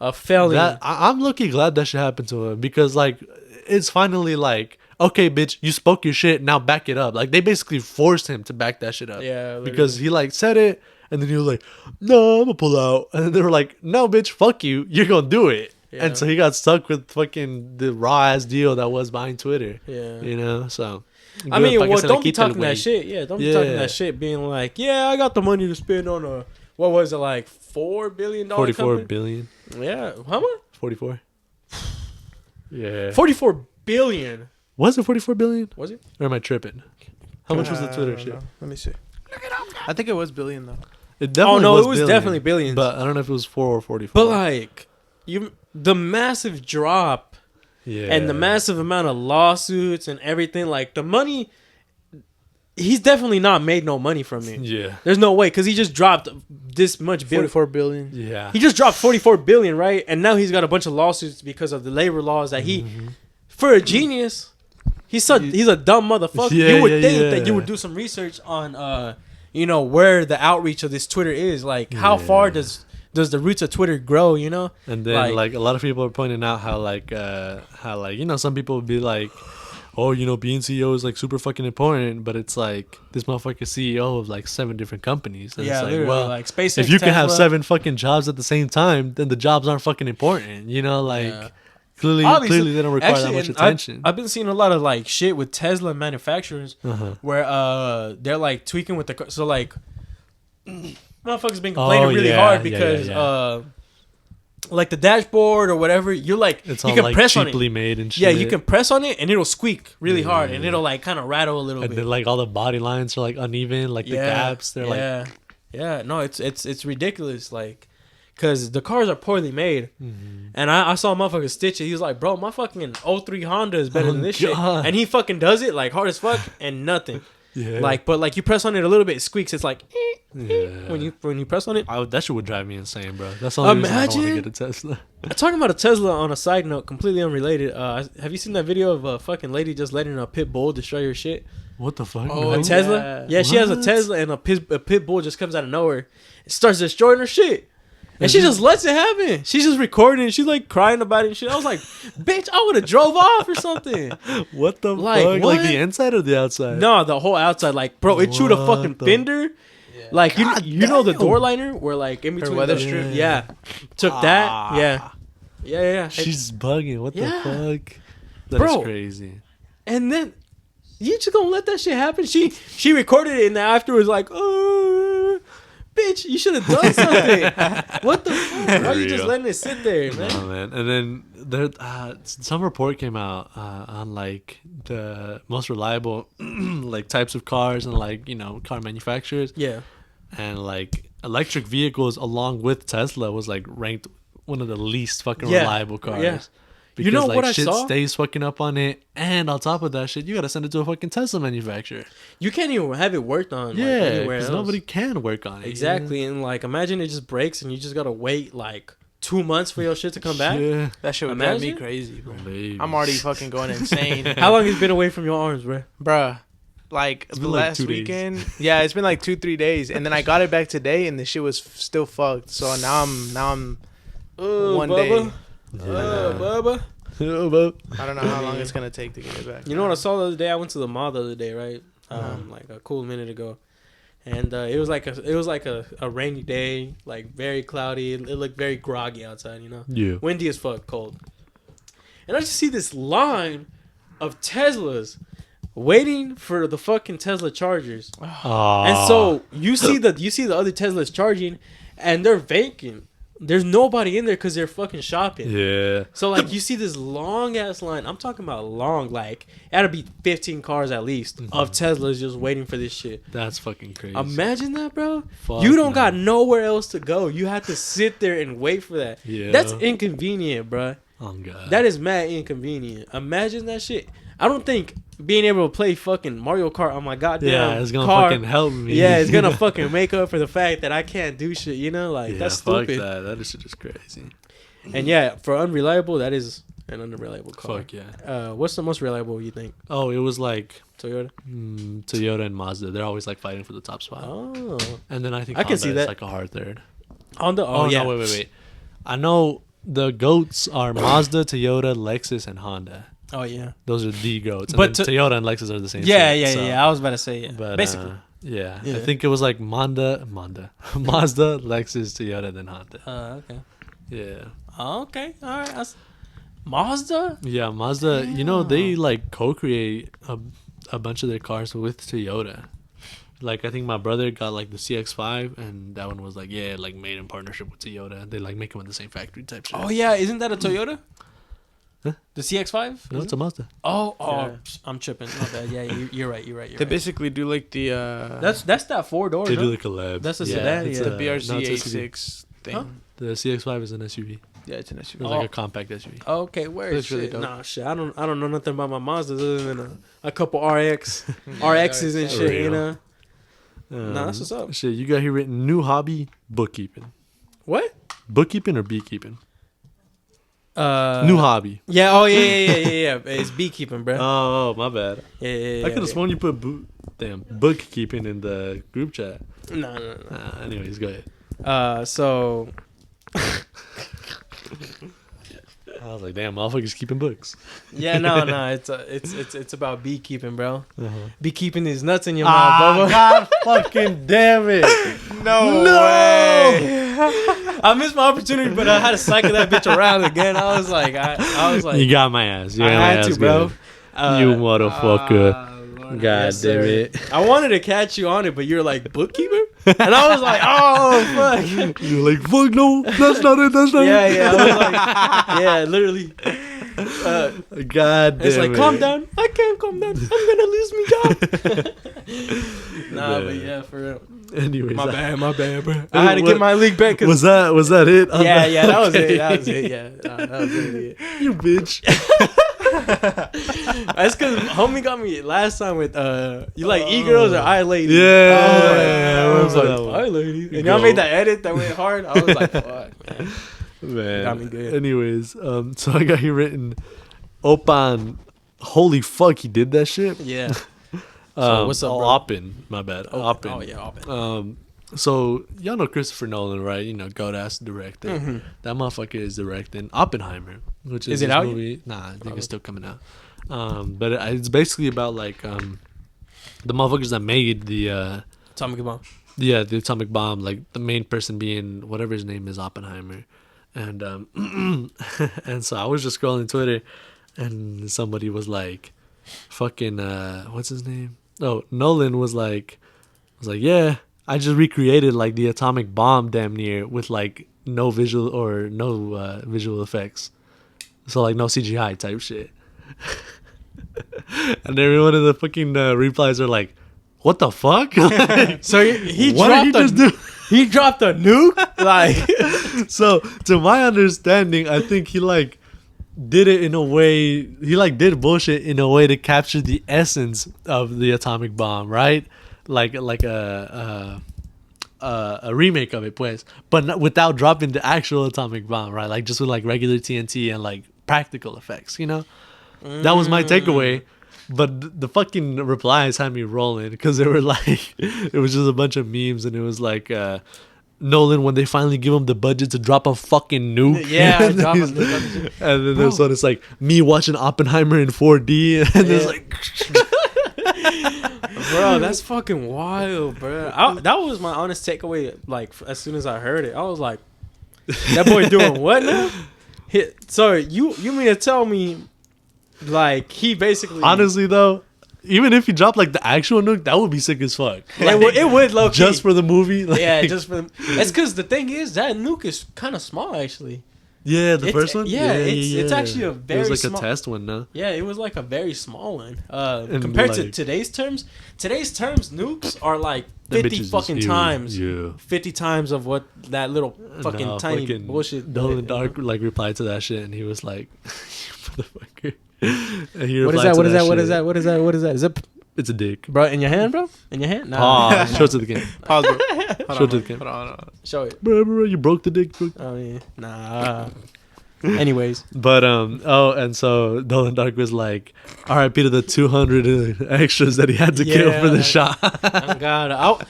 a failing. I'm lucky glad that shit happened to him, because like it's finally like, okay, bitch, you spoke your shit, now back it up. Like, they basically forced him to back that shit up. Yeah, literally. Because he like said it, and then he was like, no, I'm gonna pull out. And then they were like, no, bitch, fuck you, you're gonna do it. Yeah. And so he got stuck with fucking the raw ass deal that was behind Twitter. Yeah. So I mean, don't be talking that shit. Yeah, don't be talking that shit, being like, yeah, I got the money to spend on a, what was it, like $4 billion 44 company? billion. Yeah, how much? 44. Yeah. 44 billion. Was it 44 billion? Was it? Or am I tripping? How much was the Twitter shit? Let me see. I think it was billion though. It definitely it was definitely billions. But I don't know if it was 4 or 44. But like, the massive drop, and the massive amount of lawsuits and everything, like the money, he's definitely not made no money from it. Yeah. There's no way, because he just dropped this much 44 billion. Yeah. He just dropped 44 billion, right? And now he's got a bunch of lawsuits because of the labor laws that he, for a genius, he's a dumb motherfucker. You would think that you would do some research on, where the outreach of this Twitter is. Like, how far does the roots of Twitter grow, And then, like a lot of people are pointing out how some people would be like, oh, being CEO is like super fucking important, but it's like this motherfucker CEO of like 7 different companies. And it's like, well, like SpaceX, if you can have 7 fucking jobs at the same time, then the jobs aren't fucking important, Clearly they don't require that much attention. I've been seeing a lot of like shit with Tesla manufacturers where they're like tweaking with the, so like motherfuckers been complaining really hard because like the dashboard or whatever, you're like, it's you all can like press on it. cheaply made and shit. Yeah, you can press on it and it'll squeak really hard and it'll like kind of rattle a little bit. And then like all the body lines are like uneven, like the gaps, they're like Yeah, no, it's ridiculous. Like, cause the cars are poorly made, Mm-hmm. and I saw a motherfucker stitch it. He was like, "Bro, my fucking '03 Honda is better than this shit," and he fucking does it like hard as fuck and nothing. Yeah. Like, but like you press on it a little bit, it squeaks. It's like Yeah. when you press on it. That shit would drive me insane, bro. That's the only reason I don't want to Imagine- get a Tesla. Talking about a Tesla on a side note, completely unrelated. Have you seen that video of a fucking lady just letting a pit bull destroy her shit? What the fuck? Oh, bro? A Tesla? Yeah, she has a What? Tesla, and a pit bull just comes out of nowhere and starts destroying her shit. And she just lets it happen. She's just recording and she's like crying about it and shit. I was like, bitch, I would have drove off or something. What the Like, fuck? what? Like the inside or the outside? No, the whole outside. Like, bro, it chewed a What fucking the- fender. Like, you know the door liner where like in between weather the- strip? Yeah. Took that. Yeah. Yeah. She's bugging. What Yeah. the fuck? That's Bro. crazy. And then you just gonna let that shit happen? She recorded it and then afterwards like, oh, bitch, you should have done something. What the fuck? Why are you just real. letting it sit there, man? Oh man. And then there, some report came out on like the most reliable like types of cars and like car manufacturers, Yeah. and like electric vehicles along with Tesla was like ranked one of the least fucking Yeah. reliable cars. Yeah. Because, You know like, what I shit saw? stays fucking up on it, and on top of that shit, you gotta send it to a fucking Tesla manufacturer. You can't even have it worked on. Yeah, like, anywhere because else. nobody can work on it. Exactly, and like imagine it just breaks and you just gotta wait like 2 months for your shit to come back. Yeah. That shit would drive me Imagine? crazy, bro. Baby. I'm already fucking going insane. How long has it been away from your arms, bro? Bruh. Like the been like last 2 days. weekend. Yeah, it's been like 2-3 days. And then I got it back today and the shit was still fucked. So now I'm one day. Bubba. I don't know how long it's gonna take to get it back. You know what I saw the other day? I went to the mall the other day, right? Like a cool minute ago, and it was like a rainy day, like very cloudy. It looked very groggy outside, you know, Yeah. windy as fuck, cold. And I just see this line of Teslas waiting for the fucking Tesla chargers, and so you see the other Teslas charging, and they're vacant. There's nobody in there because they're fucking shopping. Yeah. So like you see this long ass line. I'm talking about long, like it had to be 15 cars at least of Teslas just waiting for this shit. That's fucking crazy. Imagine that, bro. Fuck, You don't man. got nowhere else to go. You have to sit there and wait for that. Yeah. That's inconvenient, bro. Oh god. That is mad inconvenient. Imagine that shit. I don't think being able to play fucking Mario Kart on my goddamn yeah, it's gonna car, fucking help me. yeah, it's gonna fucking make up for the fact that I can't do shit. You know, like yeah, that's fuck stupid. that. That is just crazy. And yeah, for unreliable, that is an unreliable car. Fuck yeah. What's the most reliable you think? Oh, it was like Toyota. Toyota and Mazda. They're always like fighting for the top spot. Oh, And then I think I can Honda see is that. like a hard third. Honda. Oh, yeah. no, wait. I know the goats are Mazda, Toyota, Lexus, and Honda. Oh yeah. Those are the goats. And But then Toyota and Lexus are the same. Yeah, shit, yeah, so- yeah. I was about to say But basically. yeah, Yeah. I think it was like Mazda, Mazda, Lexus, Toyota, then Honda. Okay. Yeah, Okay. All right. Mazda. yeah, Mazda. You know they like co-create a bunch of their cars with Toyota. Like I think my brother got like the CX-5, and that one was like like made in partnership with Toyota. They like make them in the same factory type shit. Oh yeah, isn't that a Toyota? Huh? The CX-5? No, it's a Mazda. Oh, Yeah. I'm tripping. My bad. Yeah, you're right. They basically do like the That's that 4-door. They no? do the collab. That's a sedan, it's yeah. the a- BRZ no, it's a SUV. A6 thing. Huh? The CX-5 is an SUV. Yeah, it's an SUV. It's like a compact SUV. Okay, where is That's really shit? dope. Nah, shit. I don't know nothing about my Mazdas other than a couple RXs and shit. You Real. know. Nah, that's what's up. Shit, you got here written new hobby bookkeeping. What? Bookkeeping or beekeeping? Uh, New hobby. Yeah. Oh yeah. It's beekeeping, bro. Oh, my bad. Yeah. I could have sworn you put bookkeeping in the group chat. No. Anyways, go ahead. So I was like, damn, motherfuckers keeping books. yeah, no. It's about beekeeping, bro. Uh-huh. Beekeeping is nuts in your mouth, Bubba. God fucking damn it. No way. I missed my opportunity, but I had to cycle that bitch around again. I was like, You got my ass. You I got my had ass to, bro. good. You motherfucker. God Yes, damn sir. it. I wanted to catch you on it, but you're like bookkeeper, and I was like, oh fuck. You're like, fuck no, that's not it, that's not Yeah, it. I was like, yeah, literally. God damn It's like, it. calm down. I can't calm down. I'm gonna lose my job. Nah, but yeah, for real. Anyways, My bad, bro. I had to get my league back. Was that it? Yeah, that was it. That was it. Yeah, that was it. You bitch. That's because homie got me last time with you like e-girls or I-lady. Yeah. I was like I-lady. And y'all made that edit that went hard. I was like, fuck, man. Got me good. Anyways, so I got here written, Opan. Holy fuck, he did that shit. Yeah. So what's up, bro? Oppen, my bad. Oppen. Oh yeah, Oppen. So y'all know Christopher Nolan, right? You know, goat ass director. Mm-hmm. That motherfucker is directing Oppenheimer, which is it this out movie. Nah, I think it's still coming out. But it's basically about like the motherfuckers that made the Atomic bomb. yeah, the atomic bomb. Like the main person being whatever his name is, Oppenheimer, and and so I was just scrolling Twitter, and somebody was like, "Fucking what's his name?" Oh, Nolan was like, yeah. I just recreated like the atomic bomb damn near with like no visual visual effects. So like no CGI type shit. And every one of the fucking replies are like, what the fuck? Like, So he what dropped did he just do? he dropped a nuke? Like So to my understanding, I think he like did it in a way, he like did bullshit in a way to capture the essence of the atomic bomb, right? Like a remake of it, pues, but not, without dropping the actual atomic bomb, right? Like just with like regular TNT and like practical effects, you know. That was my takeaway. But the fucking replies had me rolling because they were like, it was just a bunch of memes, and it was like Nolan when they finally give him the budget to drop a fucking nuke. Yeah, and drop a then nuke. and then there's one. It's like me watching Oppenheimer in 4D, and it's like. Bro, that's fucking wild, bro. That was my honest takeaway. Like as soon as I heard it, I was like, "That boy doing what now?" So you mean to tell me, like he basically Honestly though, even if he dropped like the actual nuke, that would be sick as fuck. Like, it would low just for the movie. Like, yeah, just for the. It's because the thing is that nuke is kind of small actually. yeah, the It's- first one. yeah, it's actually a It very was like small- a test one, no? Yeah, it was like a very small one. And Compared to like- today's terms, nukes are like That bitch 50 is fucking huge. times. Yeah. 50 times of what that little fucking No, tiny fucking bullshit. Nolan did, Dark like replied to that shit, and he was like, "Motherfucker." And he What is replied that? to What is that? shit. What is that? What is that? What is that? Is it, It's a dick. bro, in your hand, bro? In your hand? Nah. Pause. Show it to the game. Pause, bro. Show it to the game. Hold on. Show it. Bro, you broke the dick. Bro. Oh, yeah. Nah. Anyways. But and so Nolan Dark was like, "R.I.P. to the 200 extras that he had to kill for the Yeah. shot." Oh, God.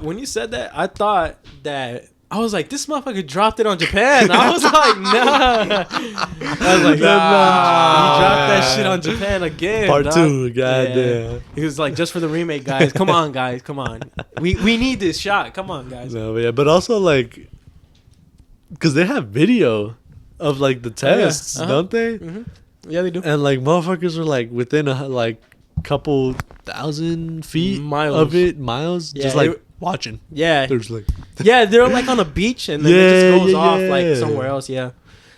When you said that, I thought that. I was like, this motherfucker dropped it on Japan. I was like, nah. I was like, nah. He dropped that shit on Japan again. Part dog. 2, goddamn. Yeah. He was like, just for the remake, guys. Come on, guys. Come on. We need this shot. Come on, guys. No, but yeah, but also like, because they have video of like the tests, Uh-huh. don't they? Mm-hmm. Yeah, they do. And like motherfuckers are like within a like couple thousand feet Miles. of it, miles, Yeah, just like it- watching. Yeah. They're just like, Yeah, they're like on a beach and then it Yeah, just goes yeah, off yeah. like somewhere else. Yeah.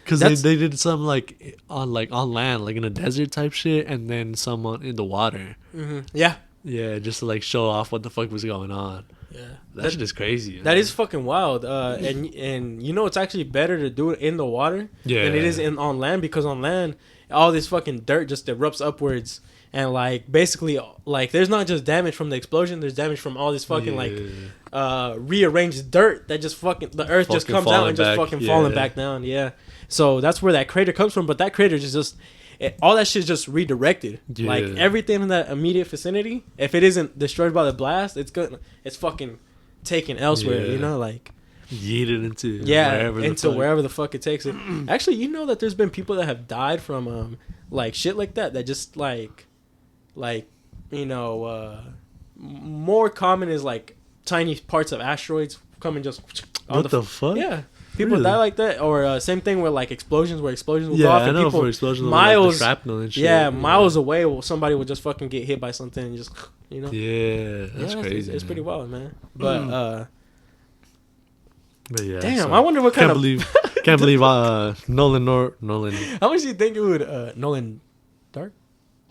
because That's- they did some like on land, like in a desert type shit, and then someone in the water. Mm-hmm. Yeah. Yeah, just to like show off what the fuck was going on. Yeah. That shit is crazy. That is fucking wild. And you know it's actually better to do it in the water than it is on land, because on land all this fucking dirt just erupts upwards, and like basically like there's not just damage from the explosion, there's damage from all this fucking like rearranged dirt that just fucking the earth just Fucking comes out and just falling back, fucking falling yeah. back down. Yeah. So that's where that crater comes from, but that crater is just all that shit's just redirected. Like Yeah. everything in that immediate vicinity, if it isn't destroyed by the blast, it's fucking taken elsewhere, Yeah. you know, like yeeted into wherever the fuck it takes it. Actually, you know that there's been people that have died from like shit like that just like you know more common is like tiny parts of asteroids come and just on What the fuck? yeah. People Really? die like that, or same thing with like explosions, where explosions will go Yeah, off I and know people for explosions, miles, like the shrapnel and shit. yeah, miles away, somebody will just fucking get hit by something and just, you know. Yeah, that's Yeah, crazy. It's pretty man. wild, man. But But yeah, damn, so I wonder what kind can't of believe can't believe Nolan how much do you think it would Nolan Dark?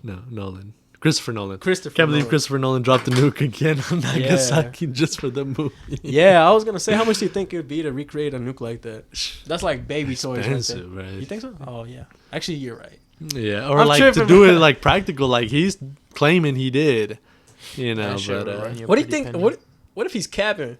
no Nolan Christopher Nolan. Christopher Can't believe Nolan. Christopher Nolan dropped the nuke again on Nagasaki just for the movie. Yeah, I was gonna say, how much do you think it would be to recreate a nuke like that? That's like baby toys, Expensive, right there. right? You think so? Oh yeah. Actually, you're right. Yeah, or I'm like tripping, to do bro. it like practical, like he's claiming he did. You know, That shit but would run you What do you pretty think? penny. What if he's capping?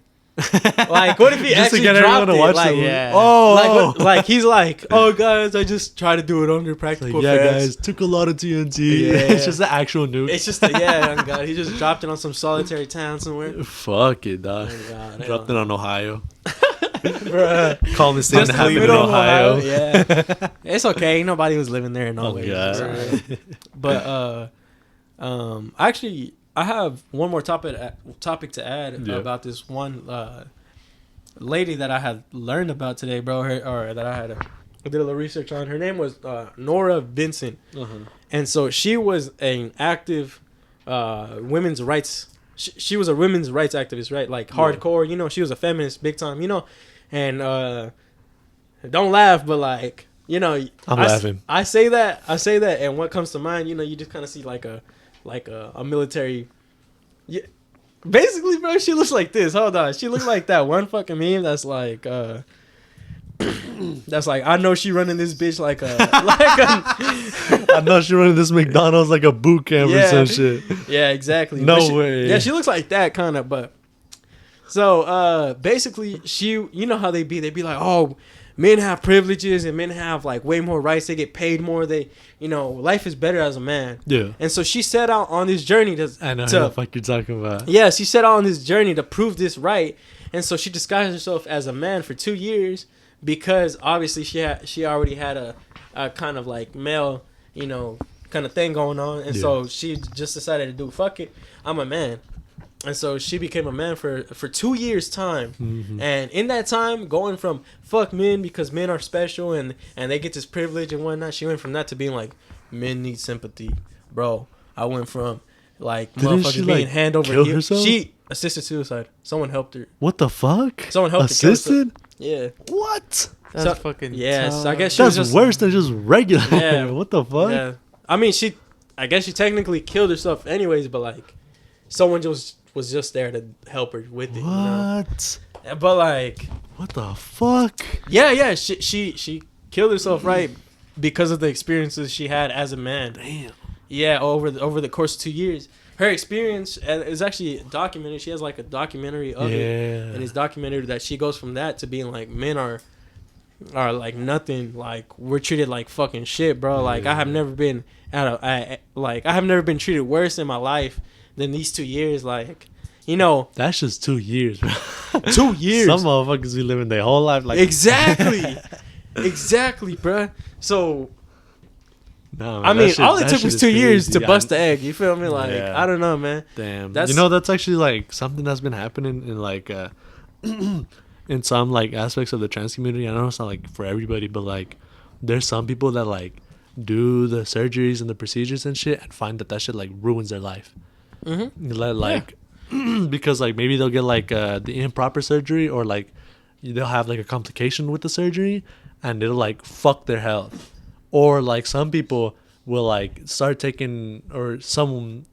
Like, what if he Just to actually get everyone dropped to it? watch Like, the movie. yeah. Oh, like, oh. like he's like, oh guys, I just try to do it under practical like, yeah, effects. guys, took a lot of TNT. Yeah. It's just an actual nuke. It's just yeah, oh God, he just dropped it on some solitary town somewhere. Fuck it, dog. Oh, God, Dropped it on Ohio. Bruh. Call this thing Just to happen leave in it on Ohio. Yeah, it's okay. Nobody was living there in no Oh, way. God. But actually, I have one more topic to add Yeah. about this one lady that I had learned about today, bro. Or that I did a little research on. Her name was Nora Vincent, and so she was an active women's rights. She was a women's rights activist, right? Like hardcore, you know. She was a feminist, big time, you know. And don't laugh, but like, you know, I'm laughing. I say that, and what comes to mind, you know, you just kind of see like a military. Yeah, basically, bro. She looks like this. Hold on, she looks like that one fucking meme that's like. That's like, I know she running this bitch like a I know she running this McDonald's like a boot camp or some shit. Yeah, exactly. No way. Yeah, she looks like that kind of, but so basically you know how they be like, oh, men have privileges and men have like way more rights, they get paid more, they, you know, life is better as a man. Yeah. And so she set out on this journey I know who the fuck you're talking about. Yeah, she set out on this journey to prove this right. And so she disguised herself as a man for 2 years because obviously she already had a kind of like male, you know, kind of thing going on. And so she just decided to do, fuck it, I'm a man. And so she became a man for 2 years time. Mm-hmm. And in that time, going from fuck men because men are special and they get this privilege and whatnot, she went from that to being like, men need sympathy. Bro, I went from like Didn't motherfuckers she, being like, hand over kill heel. herself? She assisted suicide. Someone helped her. What the fuck? Someone helped her kill herself. Assisted? Yeah. What? That's So- fucking. Yes, tough. I guess she That's was just, worse than just regular. Yeah. What the fuck? Yeah. I mean, I guess she technically killed herself anyways, but like someone just was just there to help her with it. What? You know? But like, What the fuck? yeah, she killed herself, right, because of the experiences she had as a man. Damn. Yeah, over the course of 2 years, her experience is actually documented. She has like a documentary of it, and it's documented that she goes from that to being like, men are like nothing. Like, we're treated like fucking shit, bro. Like, I have never been I have never been treated worse in my life than these 2 years. Like, you know, That's just 2 years, bro. 2 years. Some motherfuckers be living their whole life like Exactly, bro. So Nah, man, I mean, that shit- all it that took shit was is 2 years to crazy. bust the egg. You feel me? Like, Yeah. I don't know, man. Damn. That's- You know, that's actually like something that's been happening in like in some like aspects of the trans community. I know it's not like for everybody, but like there's some people that like do the surgeries and the procedures and shit and find that shit like ruins their life. Mm-hmm. Like because like maybe they'll get like the improper surgery or like they'll have like a complication with the surgery and it'll like fuck their health. Or like some people will like start taking, or some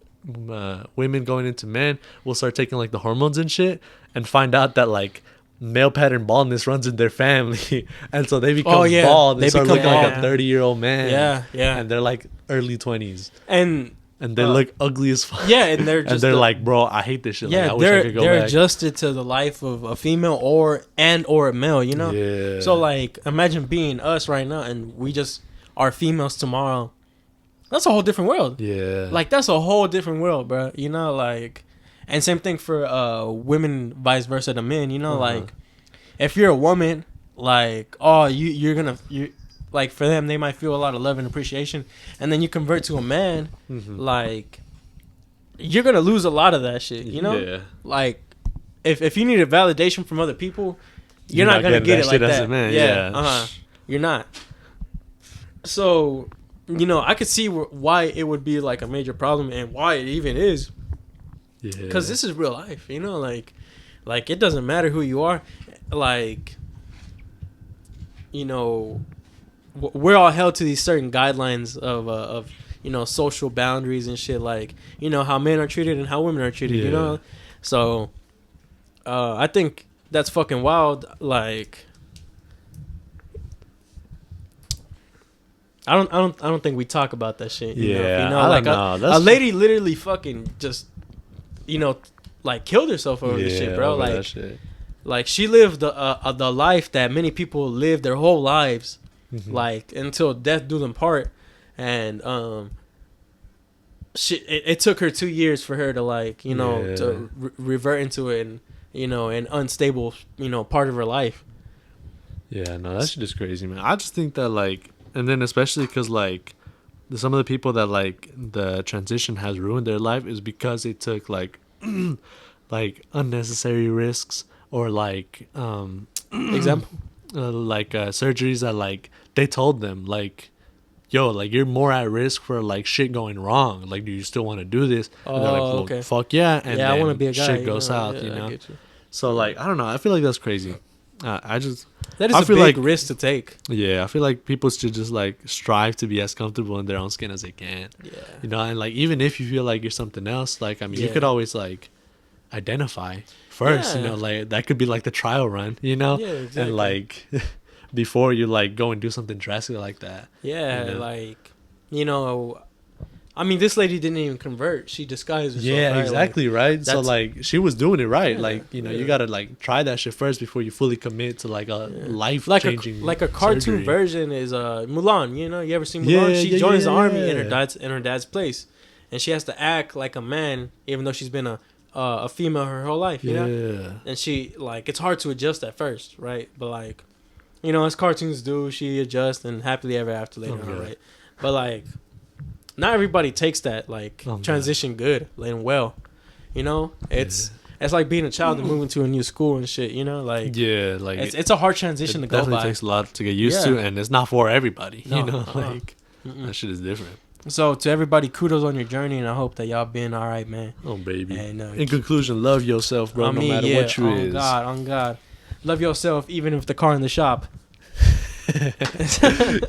women going into men will start taking like the hormones and shit and find out that like male pattern baldness runs in their family. And so they become bald. They start become looking like a bald. 30-year-old man. Yeah. And they're like early 20s. And They look ugly as fuck. yeah, and they're just And they're like, bro, I hate this shit. yeah, Like, I wish I could go they're back. adjusted to the life of a female or a male, you know. Yeah. So like, imagine being us right now, and we just are females tomorrow. That's a whole different world. Yeah. Like, that's a whole different world, bro. You know, like, and same thing for women, vice versa to men. You know, like, if you're a woman, like, oh, you like, for them, they might feel a lot of love and appreciation, and then you convert to a man, like, you're gonna lose a lot of that shit. You know, Yeah. like, if you need a validation from other people, you're not gonna getting get it like shit as that. a man, Yeah, yeah. you're not. So, you know, I could see why it would be like a major problem and why it even is. Yeah. Because this is real life, you know, like it doesn't matter who you are. Like, you know, we're all held to these certain guidelines of social boundaries and shit, like, how men are treated and how women are treated, So, I think that's fucking wild. Like, I don't think we talk about that shit. I don't know. A lady literally fucking just, like killed herself over this shit, bro. Like, like she lived the life that many people live their whole lives, like until death do them part, and it took her 2 years for her to like to revert into it, and an unstable part of her life. Yeah, no, that shit is crazy, man. I just think that like, and then especially because like some of the people that like the transition has ruined their life is because they took like like unnecessary risks, or like example like surgeries that like they told them like, yo, like you're more at risk for like shit going wrong, like do you still want to do this? And they're like, well, okay, fuck yeah, and I want to be a guy, shit goes south, I get you. So like, I don't know, I feel like that's crazy. I just that is I a feel big like, risk to take. Yeah, I feel like people should just like strive to be as comfortable in their own skin as they can. Yeah. And like even if you feel like you're something else, like I mean, you could always like identify first. Like that could be like the trial run. Yeah, exactly. And like before you like go and do something drastic like that. Yeah, like I mean, this lady didn't even convert. She disguised herself. Yeah, right? exactly, like, right? So like she was doing it right. Yeah, like you gotta like try that shit first before you fully commit to like a life changing. Like a cartoon surgery. version is Mulan. You ever seen Mulan? She joins the army in her dad's place, and she has to act like a man even though she's been a female her whole life. Yeah. And she like it's hard to adjust at first, right? But like as cartoons do, she adjusts and happily ever after later on, right? But like, not everybody takes that like transition good and well. It's like being a child and moving to a new school and shit. Like like it's a hard transition to go by. Definitely takes a lot to get used to, and it's not for everybody. No, like that shit is different. So to everybody, kudos on your journey, and I hope that y'all been all right, man. Oh baby. And, in conclusion, love yourself, bro. No matter what you is. On God, love yourself, even if the car in the shop.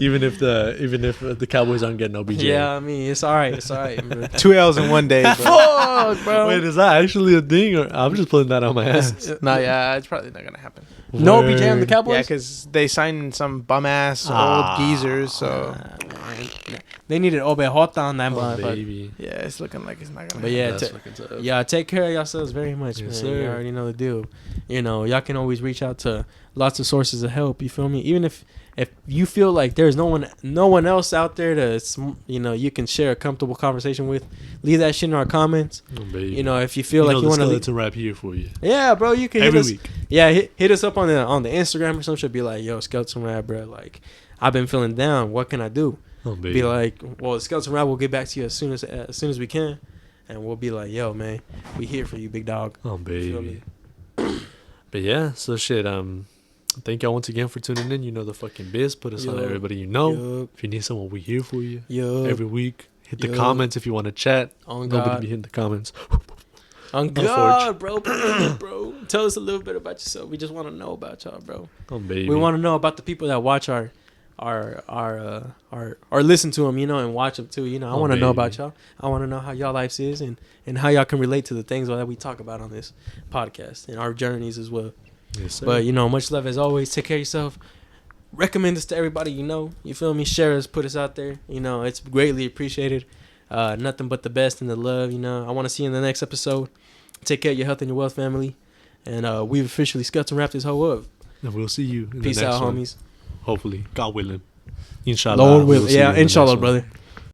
even if the Cowboys aren't getting OBJ. Yeah, I mean it's all right. 2 L's in one day. Fuck, bro. Wait, is that actually a thing, or I'm just pulling that out my ass? No, yeah, it's probably not gonna happen. No OBJ on the Cowboys. Yeah, because they signed some bum ass old geezers. So they needed Obejota on that baby. Yeah, it's looking like it's not gonna. But happen. yeah, take care of yourselves very much, Yes, man. sir. You already know the deal. Y'all can always reach out to lots of sources of help. You feel me? Even if you feel like there's no one else out there to you can share a comfortable conversation with, leave that shit in our comments. Oh, baby. If you feel like you want to skeleton rap here for you. Yeah, bro, you can every hit us. week. Yeah, hit us up on the Instagram or something. Be like, yo, skeleton rap, bro. Like, I've been feeling down. What can I do? Oh, baby. Be like, well, skeleton rap will get back to you as soon as we can, and we'll be like, yo, man, we here for you, big dog. Oh, baby. But yeah, so shit. Thank y'all once again for tuning in. You know the fucking biz. Put us on everybody you know. Yup. If you need someone, we here for you. Yup. Every week. Hit the comments if you want to chat. On Nobody God. be hitting the comments. On God, bro. Bro. Tell us a little bit about yourself. We just want to know about y'all, bro. Oh, baby. We want to know about the people that watch our listen to them, and watch them too. I want to know about y'all. I want to know how y'all lives is and how y'all can relate to the things that we talk about on this podcast and our journeys as well. Yes, sir. But much love as always. Take care of yourself. Recommend this to everybody you know. You feel me? Share us, put us out there. It's greatly appreciated. Nothing but the best and the love. I want to see you in the next episode. Take care of your health and your wealth, family. And we've officially scut and wrapped this whole up. And we'll see you in Peace the next out, one. homies. Hopefully. God willing. Inshallah. Lord willing. We'll see Yeah, you in the inshallah, next one. brother.